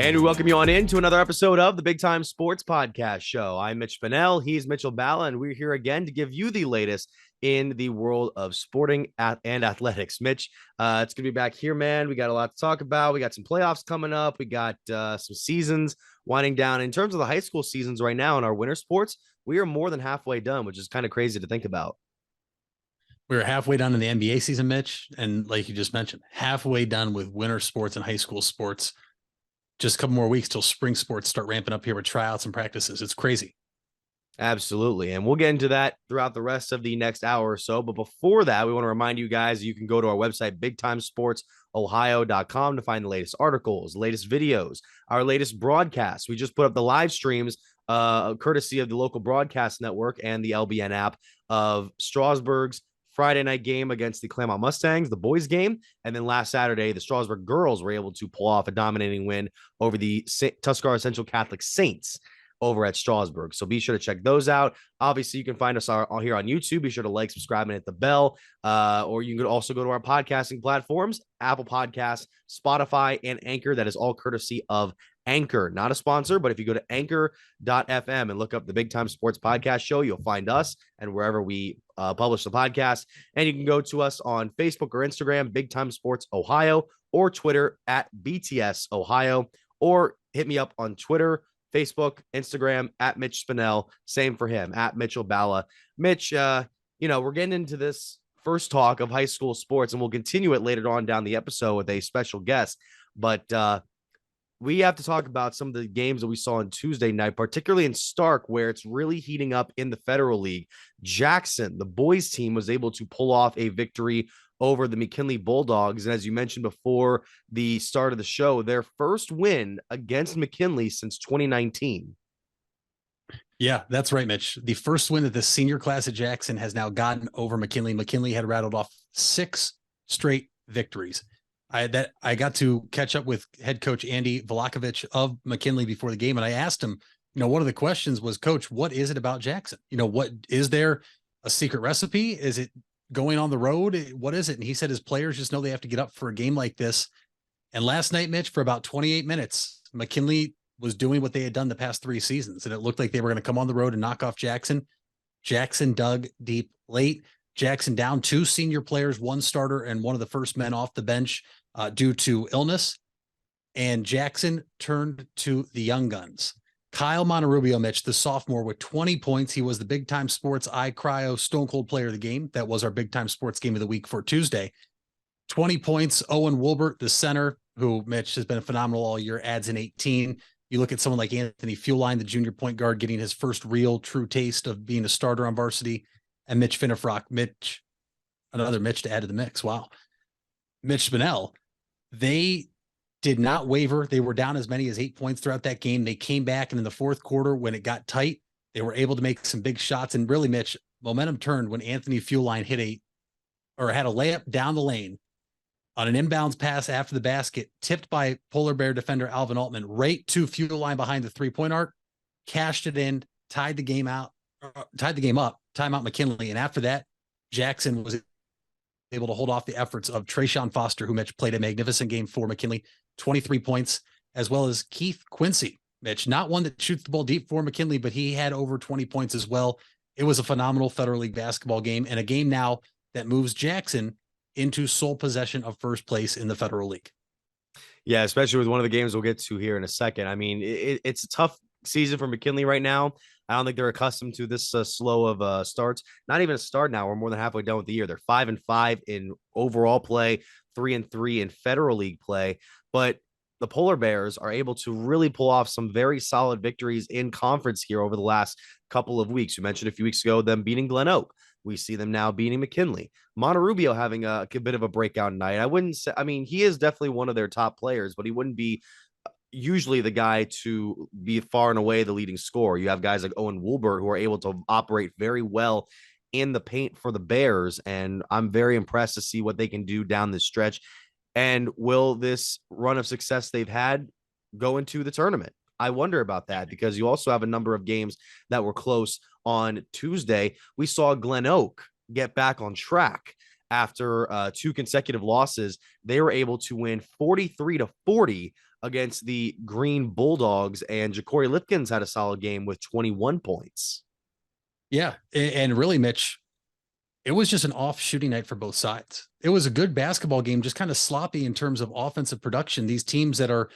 And we welcome you on in to another episode of the Big Time Sports Podcast Show. I'm Mitch Spinell. He's Mitchell Balla, and we're here again to give you the latest in the world of sporting and athletics. Mitch, it's going to be back here, man. We got a lot to talk about. We got some playoffs coming up. We got some seasons winding down. In terms of the high school seasons right now in our winter sports, we are more than halfway done, which is kind of crazy to think about. We're halfway done in the NBA season, Mitch. And like you just mentioned, halfway done with winter sports and high school sports. Just a couple more weeks till spring sports start ramping up here with tryouts and practices. It's crazy. Absolutely. And we'll get into that throughout the rest of the next hour or so. But before that, we want to remind you guys, you can go to our website, bigtimesportsohio.com, to find the latest articles, latest videos, our latest broadcasts. We just put up the live streams, courtesy of the local broadcast network and the LBN app, of Strasburg's Friday night game against the Claremont Mustangs, the boys game. And then last Saturday, the Strasburg girls were able to pull off a dominating win over the Tuscarora Central Catholic Saints over at Strasburg. So be sure to check those out. Obviously, you can find us here on YouTube. Be sure to like, subscribe, and hit the bell. Or you can also go to our podcasting platforms, Apple Podcasts, Spotify, and Anchor. That is all courtesy of Anchor. Not a sponsor, but if you go to anchor.fm and look up the Big Time Sports Podcast Show, you'll find us and wherever we publish the podcast. And you can go to us on Facebook or Instagram, Big Time Sports Ohio, or Twitter at BTS Ohio, or hit me up on Twitter, Facebook, Instagram at Mitch Spinell. Same for him at Mitchell Balla. Mitch, we're getting into this first talk of high school sports, and we'll continue it later on down the episode with a special guest. But we have to talk about some of the games that we saw on Tuesday night, particularly in Stark, where it's really heating up in the Federal League. Jackson, the boys team, was able to pull off a victory over the McKinley Bulldogs. And as you mentioned before the start of the show, their first win against McKinley since 2019. Yeah, that's right, Mitch. The first win that the senior class at Jackson has now gotten over McKinley. McKinley had rattled off 6 straight victories. I got to catch up with head coach Andy Velakovich of McKinley before the game, and I asked him, one of the questions was, Coach, what is it about Jackson? What is there a secret recipe? Is it going on the road? What is it? And he said his players just know they have to get up for a game like this. And last night, Mitch, for about 28 minutes, McKinley was doing what they had done the past 3 seasons, and it looked like they were going to come on the road and knock off Jackson. Jackson dug deep late. Jackson down 2 senior players, 1 starter, and one of the first men off the bench due to illness. And Jackson turned to the young guns. Kyle Monterubio, Mitch, the sophomore, with 20 points. He was the Big Time Sports iCryo Stone Cold Player of the Game. That was our Big Time Sports Game of the Week for Tuesday. 20 points. Owen Wilbert, the center, who, Mitch, has been phenomenal all year, adds in 18. You look at someone like Anthony Fuline, the junior point guard, getting his first real true taste of being a starter on varsity. And Mitch Finnefrock, another Mitch to add to the mix. Wow. Mitch Spinell, they did not waver. They were down as many as 8 points throughout that game. They came back, and in the fourth quarter, when it got tight, they were able to make some big shots. And really, Mitch, momentum turned when Anthony Fuline had a layup down the lane on an inbounds pass after the basket, tipped by Polar Bear defender Alvin Altman right to Fuline behind the 3-point arc, cashed it in, tied the game up, timeout McKinley. And after that, Jackson was able to hold off the efforts of Trayshawn Foster, who, Mitch, played a magnificent game for McKinley, 23 points, as well as Keith Quincy, Mitch, not one that shoots the ball deep for McKinley, but he had over 20 points as well. It was a phenomenal Federal League basketball game, and a game now that moves Jackson into sole possession of first place in the Federal League. Yeah, especially with one of the games we'll get to here in a second. I mean, it's a tough season for McKinley right now. I don't think they're accustomed to this slow of starts. Not even a start now. We're more than halfway done with the year. They're 5-5 in overall play, 3-3 in Federal League play. But the Polar Bears are able to really pull off some very solid victories in conference here over the last couple of weeks. You mentioned a few weeks ago them beating Glen Oak. We see them now beating McKinley. Monterubio having a bit of a breakout night. I wouldn't say, I mean, he is definitely one of their top players, but he wouldn't be usually the guy to be far and away the leading scorer. You have guys like Owen Wilbert who are able to operate very well in the paint for the Bears, and I'm very impressed to see what they can do down this stretch. And will this run of success they've had go into the tournament? I wonder about that, because you also have a number of games that were close on Tuesday. We saw Glen Oak get back on track after 2 consecutive losses. They were able to win 43-40 against the Green Bulldogs, and Ja'Cory Lipkins had a solid game with 21 points. Yeah. And really, Mitch, it was just an off shooting night for both sides. It was a good basketball game, just kind of sloppy in terms of offensive production. These teams that are,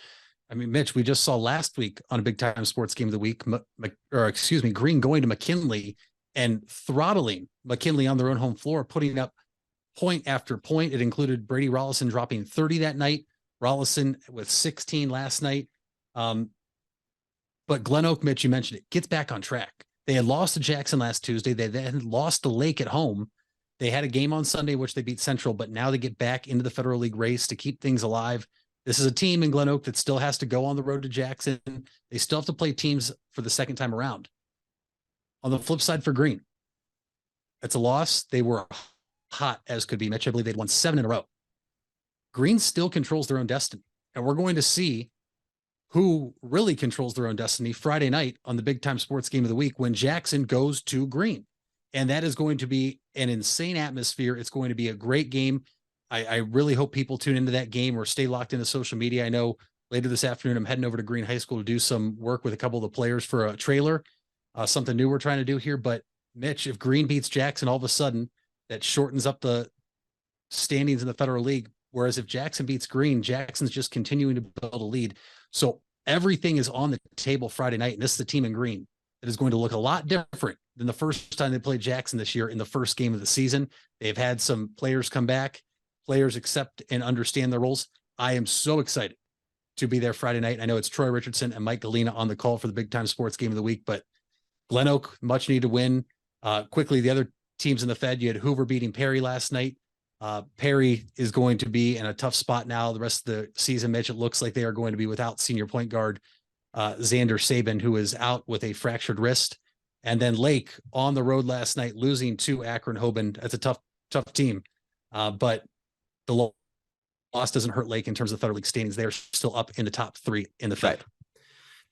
I mean, Mitch, we just saw last week on a Big Time Sports Game of the Week, Green going to McKinley and throttling McKinley on their own home floor, putting up point after point. It included Brady Rollison dropping 30 that night, Rollison with 16 last night. But Glen Oak, Mitch, you mentioned it, gets back on track. They had lost to Jackson last Tuesday. They then lost to Lake at home. They had a game on Sunday, which they beat Central, but now they get back into the Federal League race to keep things alive. This is a team in Glen Oak that still has to go on the road to Jackson. They still have to play teams for the second time around. On the flip side for Green, it's a loss. They were hot as could be, Mitch. I believe they'd won 7 in a row. Green still controls their own destiny. And we're going to see who really controls their own destiny Friday night on the Big Time Sports Game of the Week when Jackson goes to Green. And that is going to be an insane atmosphere. It's going to be a great game. I really hope people tune into that game or stay locked into social media. I know later this afternoon, I'm heading over to Green High School to do some work with a couple of the players for a trailer, something new we're trying to do here. But Mitch, if Green beats Jackson, all of a sudden that shortens up the standings in the Federal League. Whereas if Jackson beats Green, Jackson's just continuing to build a lead. So everything is on the table Friday night. And this is the team in Green that is going to look a lot different than the first time they played Jackson this year in the first game of the season. They've had some players come back, players accept and understand their roles. I am so excited to be there Friday night. I know it's Troy Richardson and Mike Galena on the call for the Big Time Sports Game of the Week, but Glen Oak, much needed to win. Quickly, the other teams in the Fed, you had Hoover beating Perry last night. Perry is going to be in a tough spot now the rest of the season, Mitch. It looks like they are going to be without senior point guard Xander Sabin, who is out with a fractured wrist. And then Lake on the road last night, losing to Akron Hoban. That's a tough team. But the loss doesn't hurt Lake in terms of Federal League standings. They're still up in the top 3 in the Fed.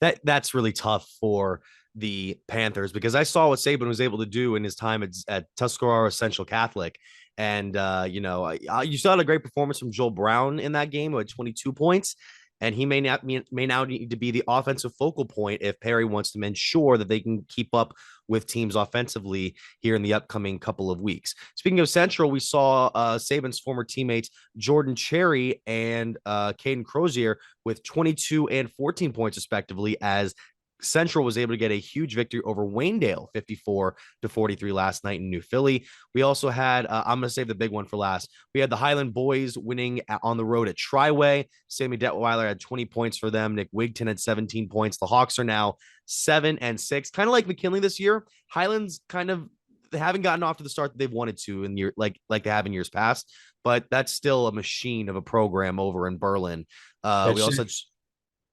That's really tough for the Panthers because I saw what Sabin was able to do in his time at Tuscarora Central Catholic. And, you saw a great performance from Joel Brown in that game with 22 points. And he may now need to be the offensive focal point if Perry wants to ensure that they can keep up with teams offensively here in the upcoming couple of weeks. Speaking of Central, we saw Sabin's former teammates Jordan Cherry and Caden Crozier with 22 and 14 points respectively as Central was able to get a huge victory over Waynedale, 54-43 last night in New Philly. We also had, I'm going to save the big one for last. We had the Highland boys winning on the road at Triway. Sammy Detweiler had 20 points for them. Nick Wigton had 17 points. The Hawks are now 7-6, kind of like McKinley this year. Highlands they haven't gotten off to the start that they've wanted to in like they have in years past, but that's still a machine of a program over in Berlin. We also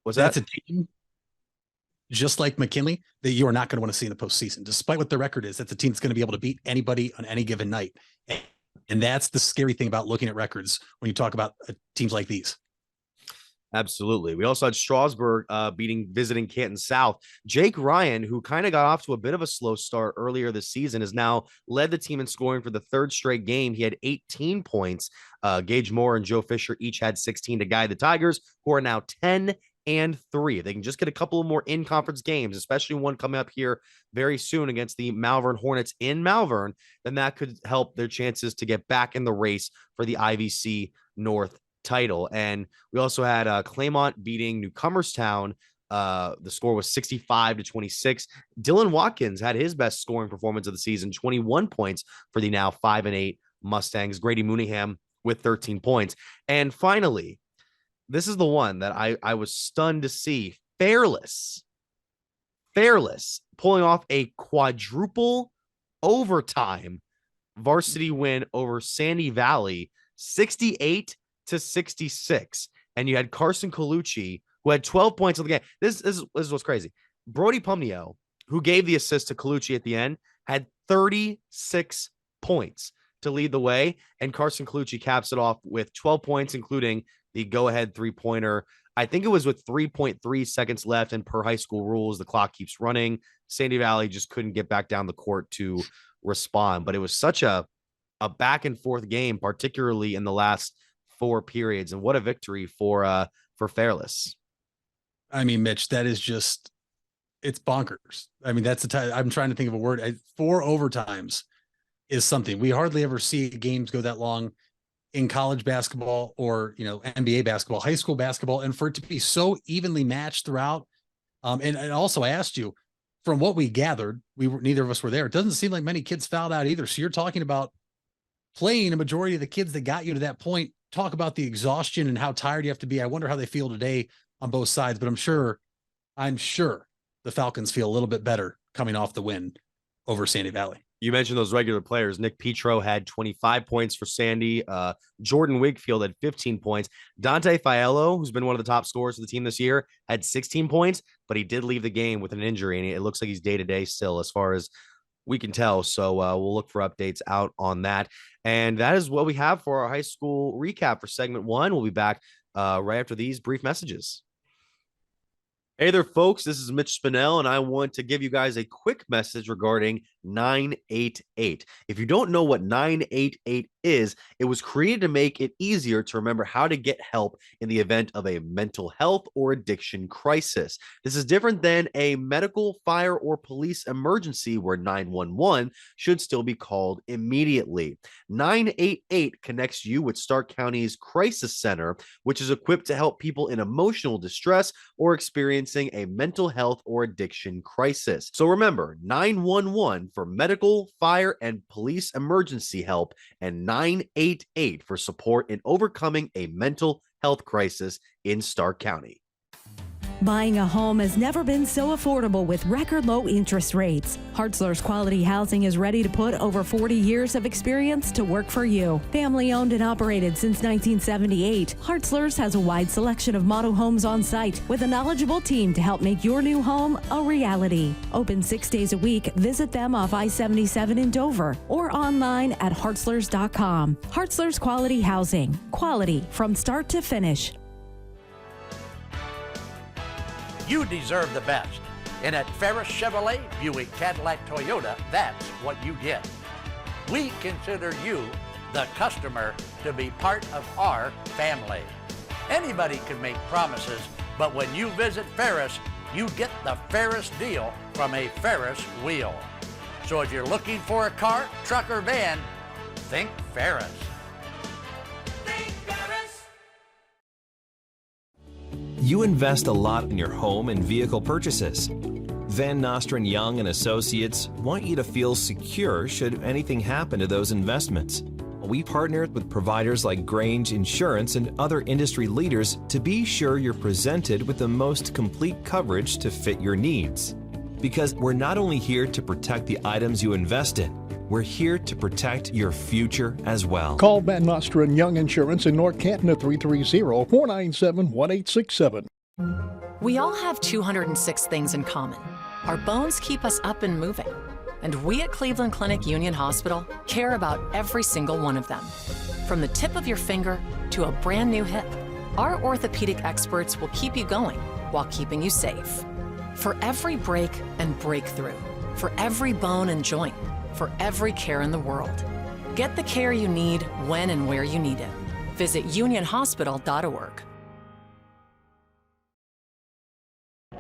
that's a team just like McKinley that you are not going to want to see in the postseason, despite what the record is. That's a team that's going to be able to beat anybody on any given night. And that's the scary thing about looking at records when you talk about teams like these. Absolutely. We also had Strasburg visiting Canton South. Jake Ryan, who kind of got off to a bit of a slow start earlier this season, has now led the team in scoring for the 3rd straight game. He had 18 points. Gage Moore and Joe Fisher each had 16 to guide the Tigers, who are now 10-3. If they can just get a couple of more in-conference games, especially one coming up here very soon against the Malvern Hornets in Malvern, then that could help their chances to get back in the race for the IVC North title. And we also had Claymont beating Newcomerstown. The score was 65-26. Dylan Watkins had his best scoring performance of the season, 21 points for the now 5-8 Mustangs. Grady Mooneyham with 13 points. And finally, this is the one that I was stunned to see. Fairless pulling off a quadruple overtime varsity win over Sandy Valley, 68-66. And you had Carson Colucci, who had 12 points in the game. This is what's crazy. Brody Pumnio, who gave the assist to Colucci at the end, had 36 points to lead the way. And Carson Colucci caps it off with 12 points, including the go-ahead three-pointer. I think it was with 3.3 seconds left, and per high school rules, the clock keeps running. Sandy Valley just couldn't get back down the court to respond. But it was such a back-and-forth game, particularly in the last 4 periods. And what a victory for Fairless. I mean, Mitch, that is just, it's bonkers. I mean, that's the time I'm trying to think of a word. 4 overtimes is something we hardly ever see games go that long in college basketball or, NBA basketball, high school basketball, and for it to be so evenly matched throughout. And also I asked you, from what we gathered, neither of us were there. It doesn't seem like many kids fouled out either. So you're talking about playing a majority of the kids that got you to that point. Talk about the exhaustion and how tired you have to be. I wonder how they feel today on both sides, but I'm sure the Falcons feel a little bit better coming off the win over Sandy Valley. You mentioned those regular players. Nick Petro had 25 points for Sandy. Jordan Wigfield had 15 points. Dante Fiello, who's been one of the top scorers of the team this year, had 16 points, but he did leave the game with an injury, and it looks like he's day-to-day still as far as we can tell. So we'll look for updates out on that. And that is what we have for our high school recap for segment 1. We'll be back right after these brief messages. Hey there, folks. This is Mitch Spinell, and I want to give you guys a quick message regarding 988. If you don't know what 988 is, it was created to make it easier to remember how to get help in the event of a mental health or addiction crisis. This is different than a medical, fire, or police emergency where 911 should still be called immediately. 988 connects you with Stark County's Crisis Center, which is equipped to help people in emotional distress or experiencing a mental health or addiction crisis. So remember, 911 for medical, fire, and police emergency help, and 988 for support in overcoming a mental health crisis in Stark County. Buying a home has never been so affordable with record low interest rates. Hartzler's Quality Housing is ready to put over 40 years of experience to work for you. Family owned and operated since 1978, Hartzler's has a wide selection of model homes on site with a knowledgeable team to help make your new home a reality. Open 6 days a week, visit them off I-77 in Dover or online at hartzlers.com. Hartzler's Quality Housing. Quality from start to finish. You deserve the best. And at Ferris Chevrolet, Buick, Cadillac, Toyota, that's what you get. We consider you, the customer, to be part of our family. Anybody can make promises, but when you visit Ferris, you get the Ferris deal from a Ferris wheel. So if you're looking for a car, truck, or van, think Ferris. You invest a lot in your home and vehicle purchases. Van Nostrand Young and Associates want you to feel secure should anything happen to those investments. We partner with providers like Grange Insurance and other industry leaders to be sure you're presented with the most complete coverage to fit your needs. Because we're not only here to protect the items you invest in, we're here to protect your future as well. Call Van Nostrand Young Insurance in North Canton at 330-497-1867. We all have 206 things in common. Our bones keep us up and moving. And we at Cleveland Clinic Union Hospital care about every single one of them. From the tip of your finger to a brand new hip, our orthopedic experts will keep you going while keeping you safe. For every break and breakthrough, for every bone and joint, for every care in the world. Get the care you need when and where you need it. Visit unionhospital.org.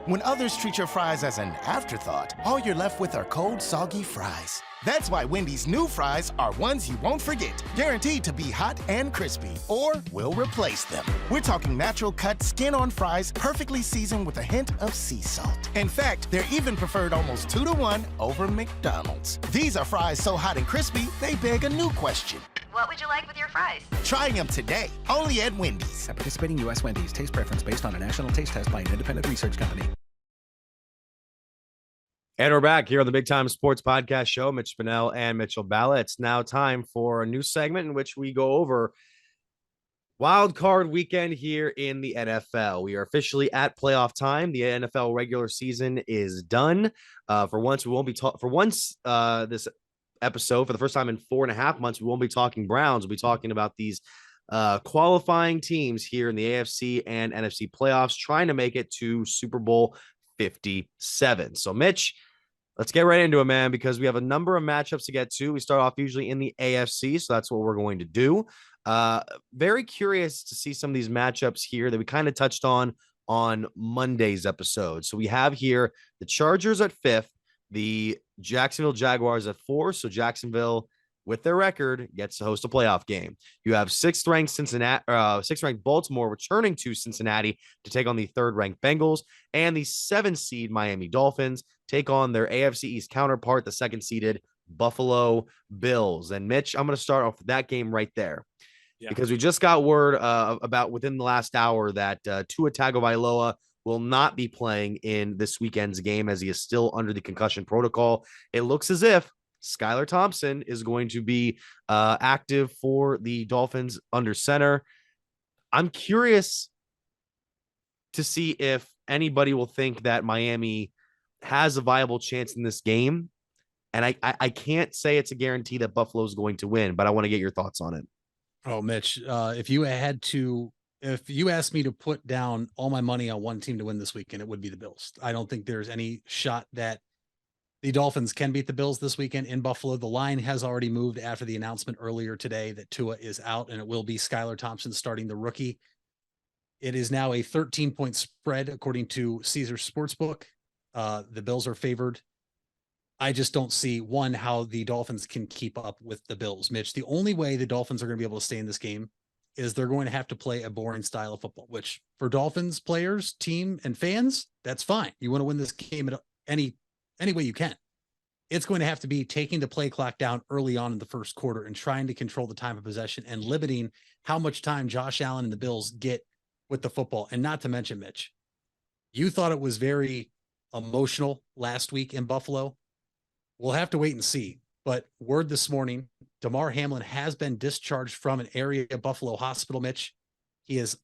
When others treat your fries as an afterthought, all you're left with are cold, soggy fries. That's why Wendy's new fries are ones you won't forget, guaranteed to be hot and crispy, or we'll replace them. We're talking natural cut, skin-on fries, perfectly seasoned with a hint of sea salt. In fact, they're even preferred almost 2-to-1 over McDonald's. These are fries so hot and crispy, they beg a new question. What would you like with your fries? Try them today, only at Wendy's. At participating U.S. Wendy's, taste preference based on a national taste test by an independent research company. And we're back here on the Big Time Sports Podcast Show. Mitch Spinell and Mitchell Balla. It's now time for a new segment in which we go over wild card weekend here in the NFL. We are officially at playoff time. The NFL regular season is done. For once, we won't be this episode, for the first time in 4.5 months, we won't be talking Browns. We'll be talking about these qualifying teams here in the AFC and NFC playoffs, trying to make it to Super Bowl 57. So, Mitch, let's get right into it, man, because we have a number of matchups to get to. We start off usually in the AFC, so that's what we're going to do. Very curious to see some of these matchups here that we kind of touched on on Monday's episode. So we have here the Chargers at 5th, the Jacksonville Jaguars at 4. So Jacksonville, with their record, gets to host a playoff game. You have 6th-ranked Baltimore returning to Cincinnati to take on the 3rd-ranked Bengals, and the 7th-seed Miami Dolphins take on their AFC East counterpart, the 2nd-seeded Buffalo Bills. And Mitch, I'm going to start off with that game right there. Yeah. Because we just got word about within the last hour that Tua Tagovailoa will not be playing in this weekend's game as he is still under the concussion protocol. It looks as if Skylar Thompson is going to be active for the Dolphins under center. I'm curious to see if anybody will think that Miami has a viable chance in this game. And I can't say it's a guarantee that Buffalo is going to win, but I want to get your thoughts on it. Oh, Mitch, if you asked me to put down all my money on one team to win this weekend, it would be the Bills. I don't think there's any shot that the Dolphins can beat the Bills this weekend in Buffalo. The line has already moved after the announcement earlier today that Tua is out, and it will be Skylar Thompson starting, the rookie. It is now a 13-point spread, according to Caesars Sportsbook. The Bills are favored. I just don't see, one, how the Dolphins can keep up with the Bills, Mitch. The only way the Dolphins are going to be able to stay in this game is they're going to have to play a boring style of football, which for Dolphins players, team, and fans, that's fine. You want to win this game at any way you can. It's going to have to be taking the play clock down early on in the first quarter and trying to control the time of possession and limiting how much time Josh Allen and the Bills get with the football. And not to mention, Mitch, you thought it was very emotional last week in Buffalo. We'll have to wait and see. But word this morning, Damar Hamlin has been discharged from an area of Buffalo hospital, Mitch. He is,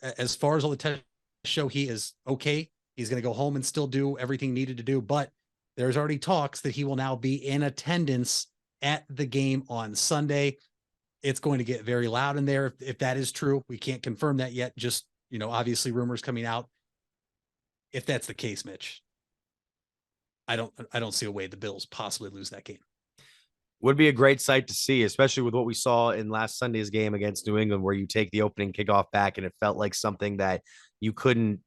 as far as all the tests show, he is okay. He's going to go home and still do everything needed to do. But there's already talks that he will now be in attendance at the game on Sunday. It's going to get very loud in there. If that is true, we can't confirm that yet. Just, obviously rumors coming out. If that's the case, Mitch, I don't see a way the Bills possibly lose that game. Would be a great sight to see, especially with what we saw in last Sunday's game against New England, where you take the opening kickoff back and it felt like something that you couldn't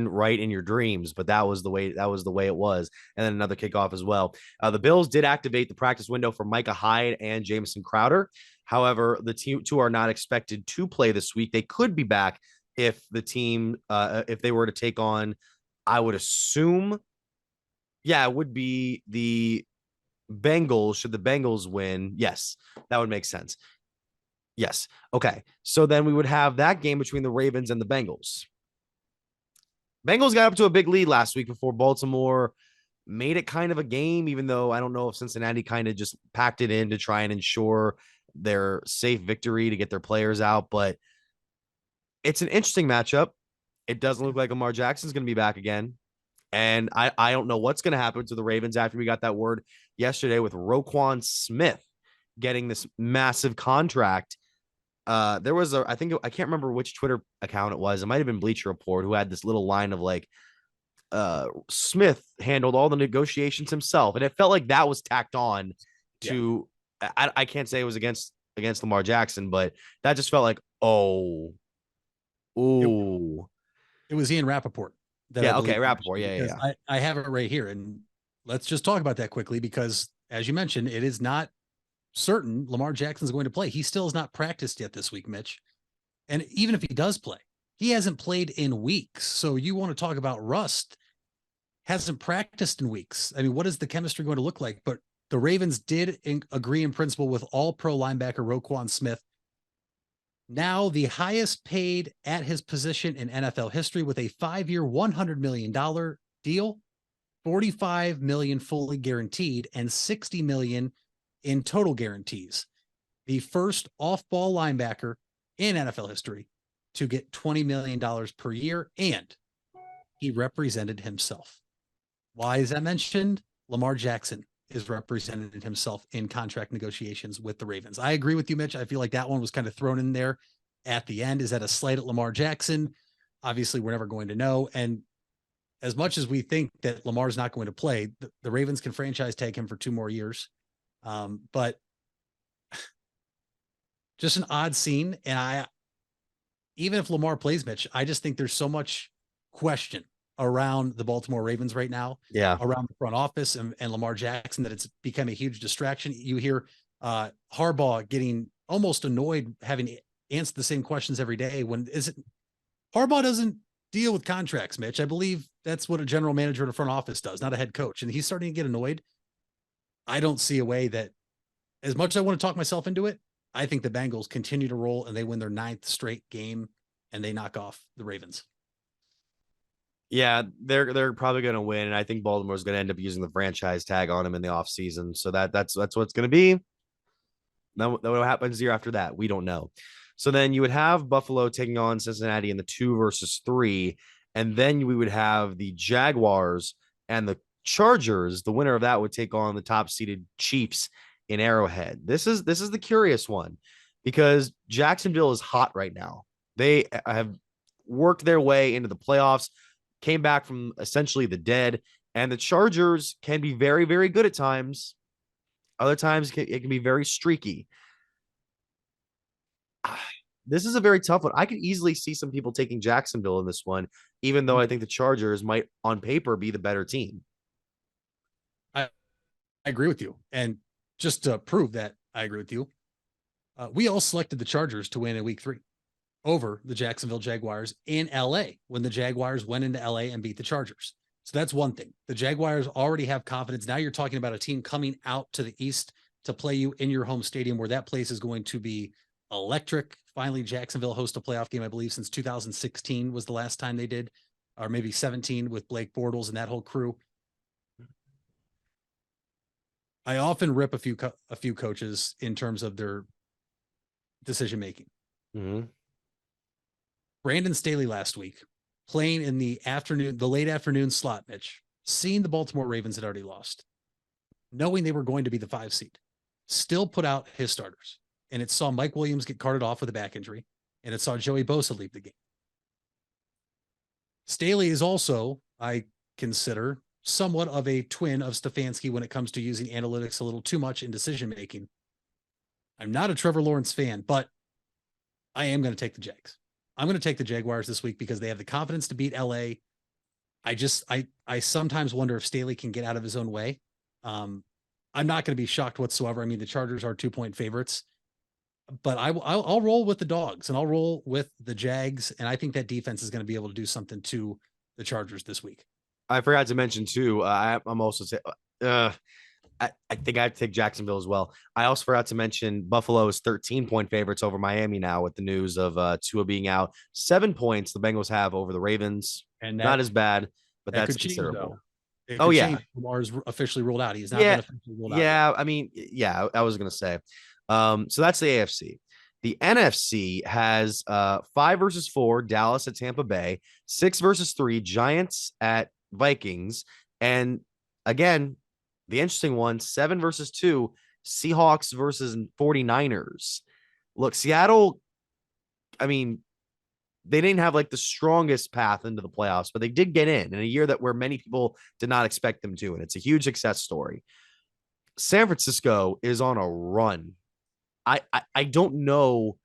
write in your dreams, but that was the way it was. And then another kickoff as well. The Bills did activate the practice window for Micah Hyde and Jamison Crowder. However, the two are not expected to play this week. They could be back if the team, if they were to take on, I would assume, it would be the Bengals. Should the Bengals win? Yes, that would make sense. Yes. Okay. So then we would have that game between the Ravens and the Bengals. Bengals got up to a big lead last week before Baltimore made it kind of a game, even though I don't know if Cincinnati kind of just packed it in to try and ensure their safe victory to get their players out. But it's an interesting matchup. It doesn't look like Lamar Jackson's going to be back again. And I don't know what's going to happen to the Ravens after we got that word yesterday with Roquan Smith getting this massive contract. There was I can't remember which Twitter account it was. It might've been Bleacher Report, who had this little line of like, Smith handled all the negotiations himself. And it felt like that was tacked on to, I can't say it was against Lamar Jackson, but that just felt like, it was Ian Rappaport. Rappaport. Yeah. I have it right here. And let's just talk about that quickly, because as you mentioned, it is not certain Lamar Jackson's going to play. He still has not practiced yet this week, Mitch. And even if he does play, he hasn't played in weeks. So you want to talk about rust, hasn't practiced in weeks. I mean, what is the chemistry going to look like? But the Ravens did agree in principle with all-pro linebacker Roquan Smith, now the highest paid at his position in NFL history, with a 5-year, $100 million deal, $45 million fully guaranteed, and $60 million in total guarantees. The first off-ball linebacker in NFL history to get $20 million per year, and he represented himself. Why is that mentioned? Lamar Jackson is represented himself in contract negotiations with the Ravens. I agree with you, Mitch. I feel like that one was kind of thrown in there at the end. Is that a slight at Lamar Jackson? Obviously, we're never going to know. And as much as we think that Lamar's not going to play, the Ravens can franchise tag him for 2 more years. But just an odd scene. And even if Lamar plays, Mitch, I just think there's so much question around the Baltimore Ravens right now, Yeah. around the front office and Lamar Jackson, that it's become a huge distraction. You hear Harbaugh getting almost annoyed having answered the same questions every day. Harbaugh doesn't deal with contracts, Mitch. I believe that's what a general manager in a front office does, not a head coach. And he's starting to get annoyed. I don't see a way that, as much as I want to talk myself into it, I think the Bengals continue to roll and they win their 9th straight game and they knock off the Ravens. Yeah, they're probably going to win, and I think Baltimore's going to end up using the franchise tag on him in the offseason. So that's what it's going to be. Now, what happens year after that, we don't know. So then you would have Buffalo taking on Cincinnati in the 2 versus 3, and then we would have the Jaguars and the Chargers. The winner of that would take on the top-seeded Chiefs in Arrowhead. This is the curious one because Jacksonville is hot right now. They have worked their way into the playoffs, came back from essentially the dead, and the Chargers can be very, very good at times. Other times it can be very streaky. This is a very tough one. I could easily see some people taking Jacksonville in this one, even though I think the Chargers might on paper be the better team. I agree with you. And just to prove that I agree with you, we all selected the Chargers to win in week 3 over the Jacksonville Jaguars in LA when the Jaguars went into LA and beat the Chargers. So that's one thing. The Jaguars already have confidence. Now you're talking about a team coming out to the East to play you in your home stadium, where that place is going to be electric. Finally, Jacksonville host a playoff game, I believe, since 2016 was the last time they did, or maybe 17 with Blake Bortles and that whole crew. I often rip a few coaches in terms of their decision making. Mm-hmm. Brandon Staley last week, playing in the late afternoon slot, Mitch, seeing the Baltimore Ravens had already lost, knowing they were going to be the 5 seed, still put out his starters. And it saw Mike Williams get carted off with a back injury, and it saw Joey Bosa leave the game. Staley is also, I consider, somewhat of a twin of Stefanski when it comes to using analytics a little too much in decision-making. I'm not a Trevor Lawrence fan, but I am going to take the Jags. I'm going to take the Jaguars this week because they have the confidence to beat LA. I sometimes wonder if Staley can get out of his own way. I'm not going to be shocked whatsoever. I mean, the Chargers are 2-point favorites, but I'll roll with the dogs and I'll roll with the Jags. And I think that defense is going to be able to do something to the Chargers this week. I forgot to mention too. I'm also saying, I think I have to take Jacksonville as well. I also forgot to mention Buffalo is 13-point favorites over Miami now with the news of Tua being out. 7 points the Bengals have over the Ravens. And not as bad, but that's considerable. Oh, yeah. Lamar's officially ruled out. He's not been officially ruled out. Yeah, I mean, yeah, I was going to say. So that's the AFC. The NFC has 5 versus 4, Dallas at Tampa Bay, 6 versus 3, Giants at Vikings. And again, the interesting one, 7 versus 2, Seahawks versus 49ers. Look, Seattle, I mean, they didn't have like the strongest path into the playoffs, but they did get in a year where many people did not expect them to. And it's a huge success story. San Francisco is on a run. I don't know.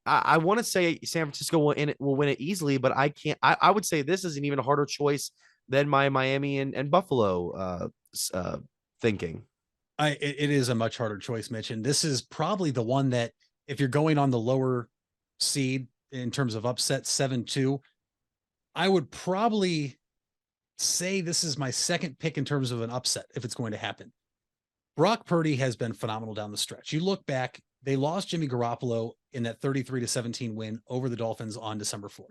I want to say San Francisco will win it easily, but I can't. I would say this is an even harder choice than my Miami and Buffalo thinking. It is a much harder choice, Mitch. And this is probably the one that if you're going on the lower seed in terms of upset 7-2, I would probably say this is my second pick in terms of an upset if it's going to happen. Brock Purdy has been phenomenal down the stretch. You look back, they lost Jimmy Garoppolo in that 33-17 win over the Dolphins on December 4th.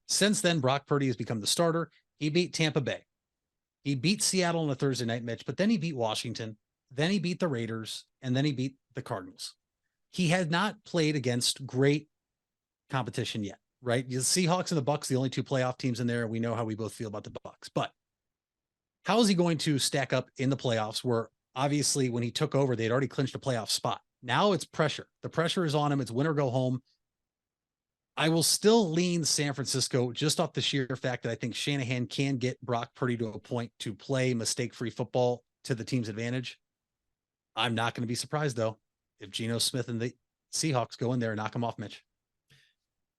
Since then, Brock Purdy has become the starter. He beat Tampa Bay. He beat Seattle on a Thursday night, Mitch, but then he beat Washington. Then he beat the Raiders, and then he beat the Cardinals. He had not played against great competition yet, right? The Seahawks and the Bucks, the only 2 playoff teams in there. We know how we both feel about the Bucks, but how is he going to stack up in the playoffs where obviously when he took over, they'd already clinched a playoff spot. Now it's pressure. The pressure is on him. It's win or go home. I will still lean San Francisco just off the sheer fact that I think Shanahan can get Brock Purdy to a point to play mistake-free football to the team's advantage. I'm not going to be surprised, though, if Geno Smith and the Seahawks go in there and knock him off, Mitch.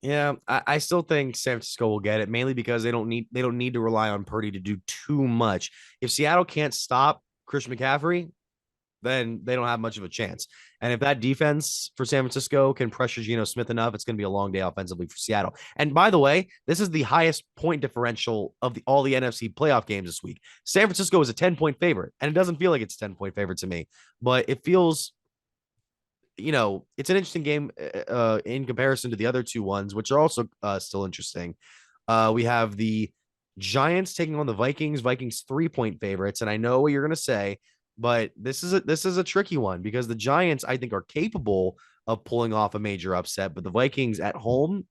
Yeah, I still think San Francisco will get it, mainly because they don't need to rely on Purdy to do too much. If Seattle can't stop Christian McCaffrey, then they don't have much of a chance. And if that defense for San Francisco can pressure Geno Smith enough, it's going to be a long day offensively for Seattle. And by the way, this is the highest point differential of all the NFC playoff games this week. San Francisco is a 10-point favorite, and it doesn't feel like it's a 10-point favorite to me, but it feels, it's an interesting game in comparison to the other two ones, which are also still interesting. We have the Giants taking on the Vikings. Vikings 3-point favorites, and I know what you're going to say, but this is a tricky one because the Giants, I think, are capable of pulling off a major upset, but the Vikings at home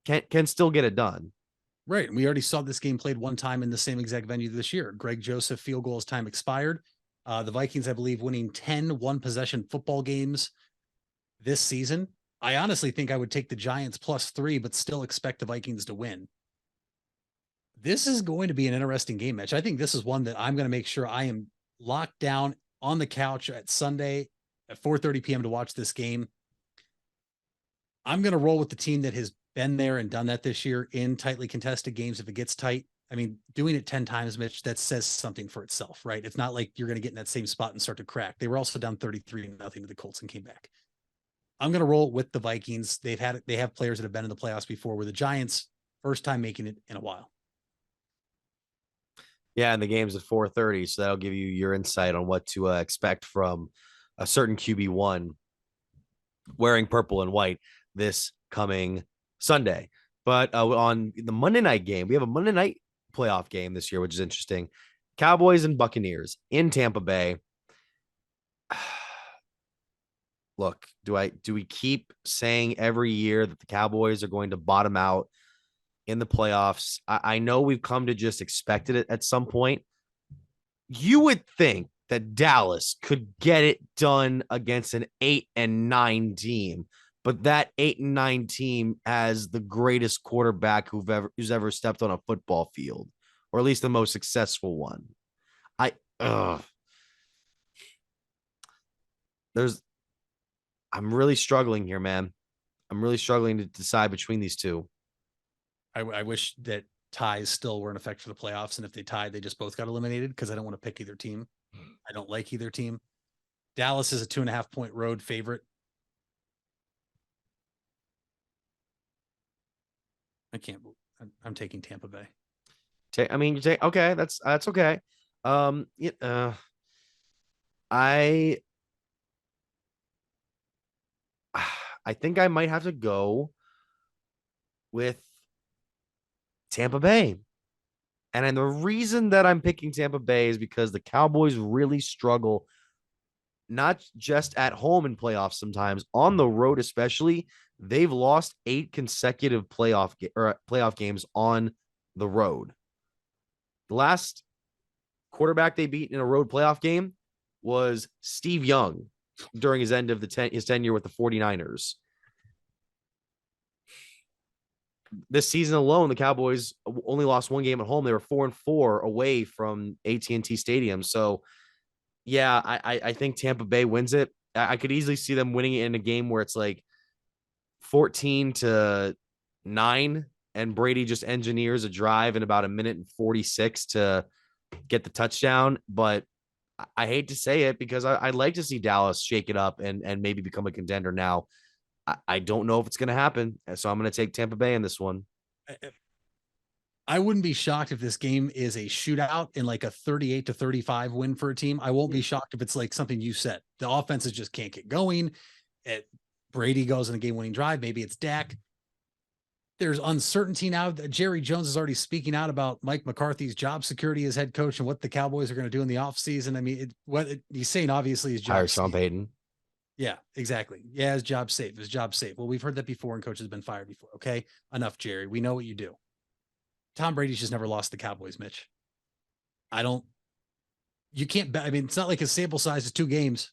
can still get it done. Right. We already saw this game played one time in the same exact venue this year. Greg Joseph field goal as time expired. The Vikings, I believe, winning 10 one-possession football games this season. I honestly think I would take the Giants +3, but still expect the Vikings to win. This is going to be an interesting game match. I think this is one that I'm going to make sure I am locked down on the couch at Sunday at 4:30 p.m. to watch this game. I'm going to roll with the team that has been there and done that this year in tightly contested games. If it gets tight, I mean, doing it 10 times, Mitch, that says something for itself, right? It's not like you're going to get in that same spot and start to crack. They were also down 33-0 to the Colts and came back. I'm going to roll with the Vikings. They have players that have been in the playoffs before, where the Giants first time making it in a while. Yeah, and the game's at 4:30, so that'll give you your insight on what to expect from a certain QB1 wearing purple and white this coming Sunday. But on the Monday night game, we have a Monday night playoff game this year, which is interesting. Cowboys and Buccaneers in Tampa Bay. Look, do we keep saying every year that the Cowboys are going to bottom out in the playoffs? I know we've come to just expect it at some point. You would think that Dallas could get it done against an 8-9 team, but that 8-9 team has the greatest quarterback who's ever stepped on a football field, or at least the most successful one. I'm really struggling here, man. I'm really struggling to decide between these two. I wish that ties still were in effect for the playoffs, and if they tied, they just both got eliminated, because I don't want to pick either team. I don't like either team. Dallas is a 2.5-point road favorite. I can't. I'm taking Tampa Bay. You take okay. That's okay. I think I might have to go with Tampa Bay. And the reason that I'm picking Tampa Bay is because the Cowboys really struggle, not just at home in playoffs, sometimes on the road, especially. They've lost 8 consecutive playoff games on the road. The last quarterback they beat in a road playoff game was Steve Young during his end of his tenure with the 49ers. This season alone, the Cowboys only lost 1 game at home. They were 4-4 away from AT&T Stadium. So, yeah, I think Tampa Bay wins it. I could easily see them winning it in a game where it's like 14-9, and Brady just engineers a drive in about 1:46 to get the touchdown. But I hate to say it, because I'd like to see Dallas shake it up and maybe become a contender now. I don't know if it's going to happen, so I'm going to take Tampa Bay in this one. I wouldn't be shocked if this game is a shootout in like a 38-35 win for a team. I won't be shocked if it's like something you said. The offenses just can't get going. Brady goes in a game-winning drive. Maybe it's Dak. There's uncertainty now. Jerry Jones is already speaking out about Mike McCarthy's job security as head coach and what the Cowboys are going to do in the offseason. I mean, he's saying obviously his job. Hire Sean Payton. Yeah, exactly. Yeah, his job's safe. His job's safe. Well, we've heard that before, and coaches have been fired before. Okay, enough, Jerry. We know what you do. Tom Brady's just never lost the Cowboys, Mitch. You can't bet. I mean, it's not like his sample size is 2 games.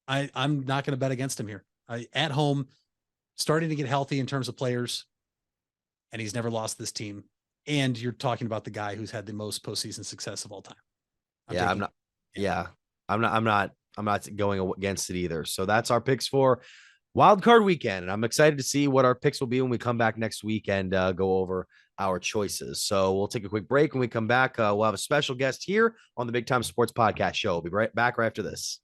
I'm not going to bet against him here. At home, starting to get healthy in terms of players, and he's never lost this team. And you're talking about the guy who's had the most postseason success of all time. I'm not going against it either. So that's our picks for wild card weekend, and I'm excited to see what our picks will be when we come back next week and go over our choices. So we'll take a quick break. When we come back, we'll have a special guest here on the Big Time Sports Podcast Show. We'll be right back right after this.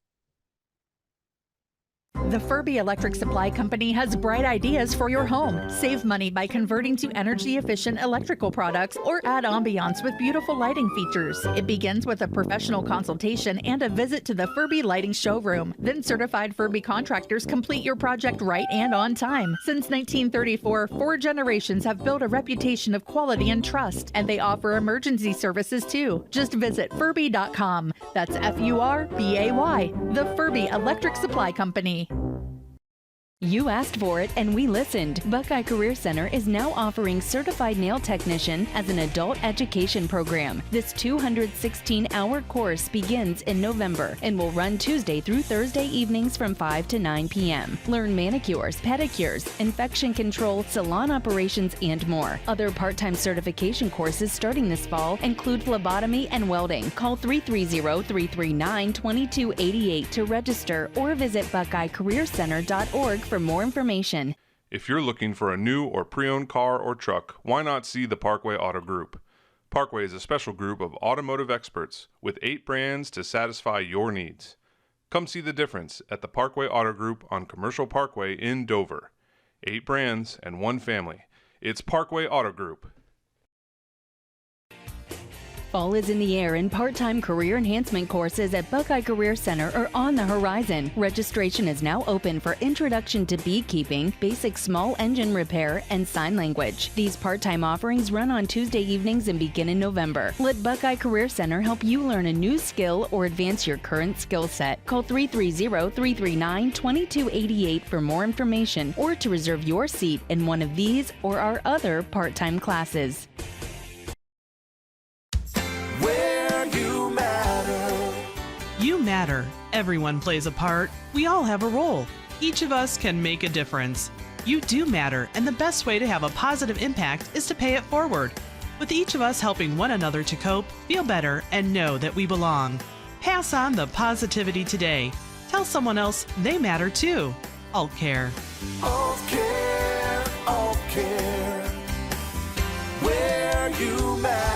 The Furby Electric Supply Company has bright ideas for your home. Save money by converting to energy-efficient electrical products or add ambiance with beautiful lighting features. It begins with a professional consultation and a visit to the Furby Lighting Showroom. Then certified Furby contractors complete your project right and on time. Since 1934, 4 generations have built a reputation of quality and trust, and they offer emergency services too. Just visit Furby.com. That's F-U-R-B-A-Y. The Furby Electric Supply Company. You asked for it and we listened. Buckeye Career Center is now offering Certified Nail Technician as an adult education program. This 216-hour course begins in November and will run Tuesday through Thursday evenings from 5 to 9 p.m. Learn manicures, pedicures, infection control, salon operations, and more. Other part-time certification courses starting this fall include phlebotomy and welding. Call 330-339-2288 to register or visit BuckeyeCareerCenter.org for more information. If you're looking for a new or pre-owned car or truck, why not see the Parkway Auto Group? Parkway is a special group of automotive experts with 8 brands to satisfy your needs. Come see the difference at the Parkway Auto Group on Commercial Parkway in Dover. 8 brands and 1 family. It's Parkway Auto Group. Fall is in the air and part-time career enhancement courses at Buckeye Career Center are on the horizon. Registration is now open for Introduction to Beekeeping, Basic Small Engine Repair, and Sign Language. These part-time offerings run on Tuesday evenings and begin in November. Let Buckeye Career Center help you learn a new skill or advance your current skill set. Call 330-339-2288 for more information or to reserve your seat in one of these or our other part-time classes. You matter. Everyone plays a part. We all have a role. Each of us can make a difference. You do matter, and the best way to have a positive impact is to pay it forward. With each of us helping one another to cope, feel better, and know that we belong. Pass on the positivity today. Tell someone else they matter too. Alt Care. Alt Care, Alt Care. Where you matter.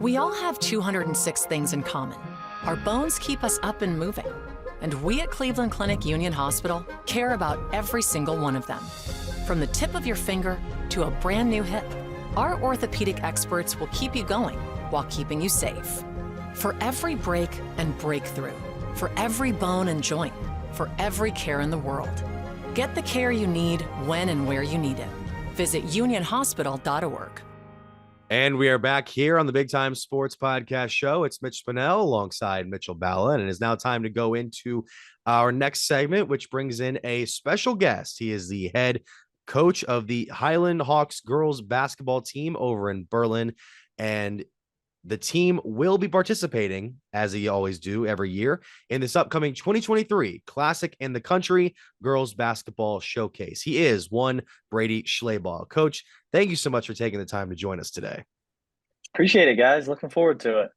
We all have 206 things in common. Our bones keep us up and moving. And we at Cleveland Clinic Union Hospital care about every single one of them. From the tip of your finger to a brand new hip, our orthopedic experts will keep you going while keeping you safe. For every break and breakthrough, for every bone and joint, for every care in the world. Get the care you need when and where you need it. Visit unionhospital.org. And we are back here on the Big Time Sports Podcast Show. It's Mitch Spinell alongside Mitchell Balla, and it is now time to go into our next segment, which brings in a special guest. He is the head coach of the Highland Hawks girls basketball team over in Berlin, and the team will be participating, as they always do every year, in this upcoming 2023 Classic in the Country Girls Basketball Showcase. He is one Brady Schleybaugh. Coach, thank you so much for taking the time to join us today. Appreciate it, guys. Looking forward to it.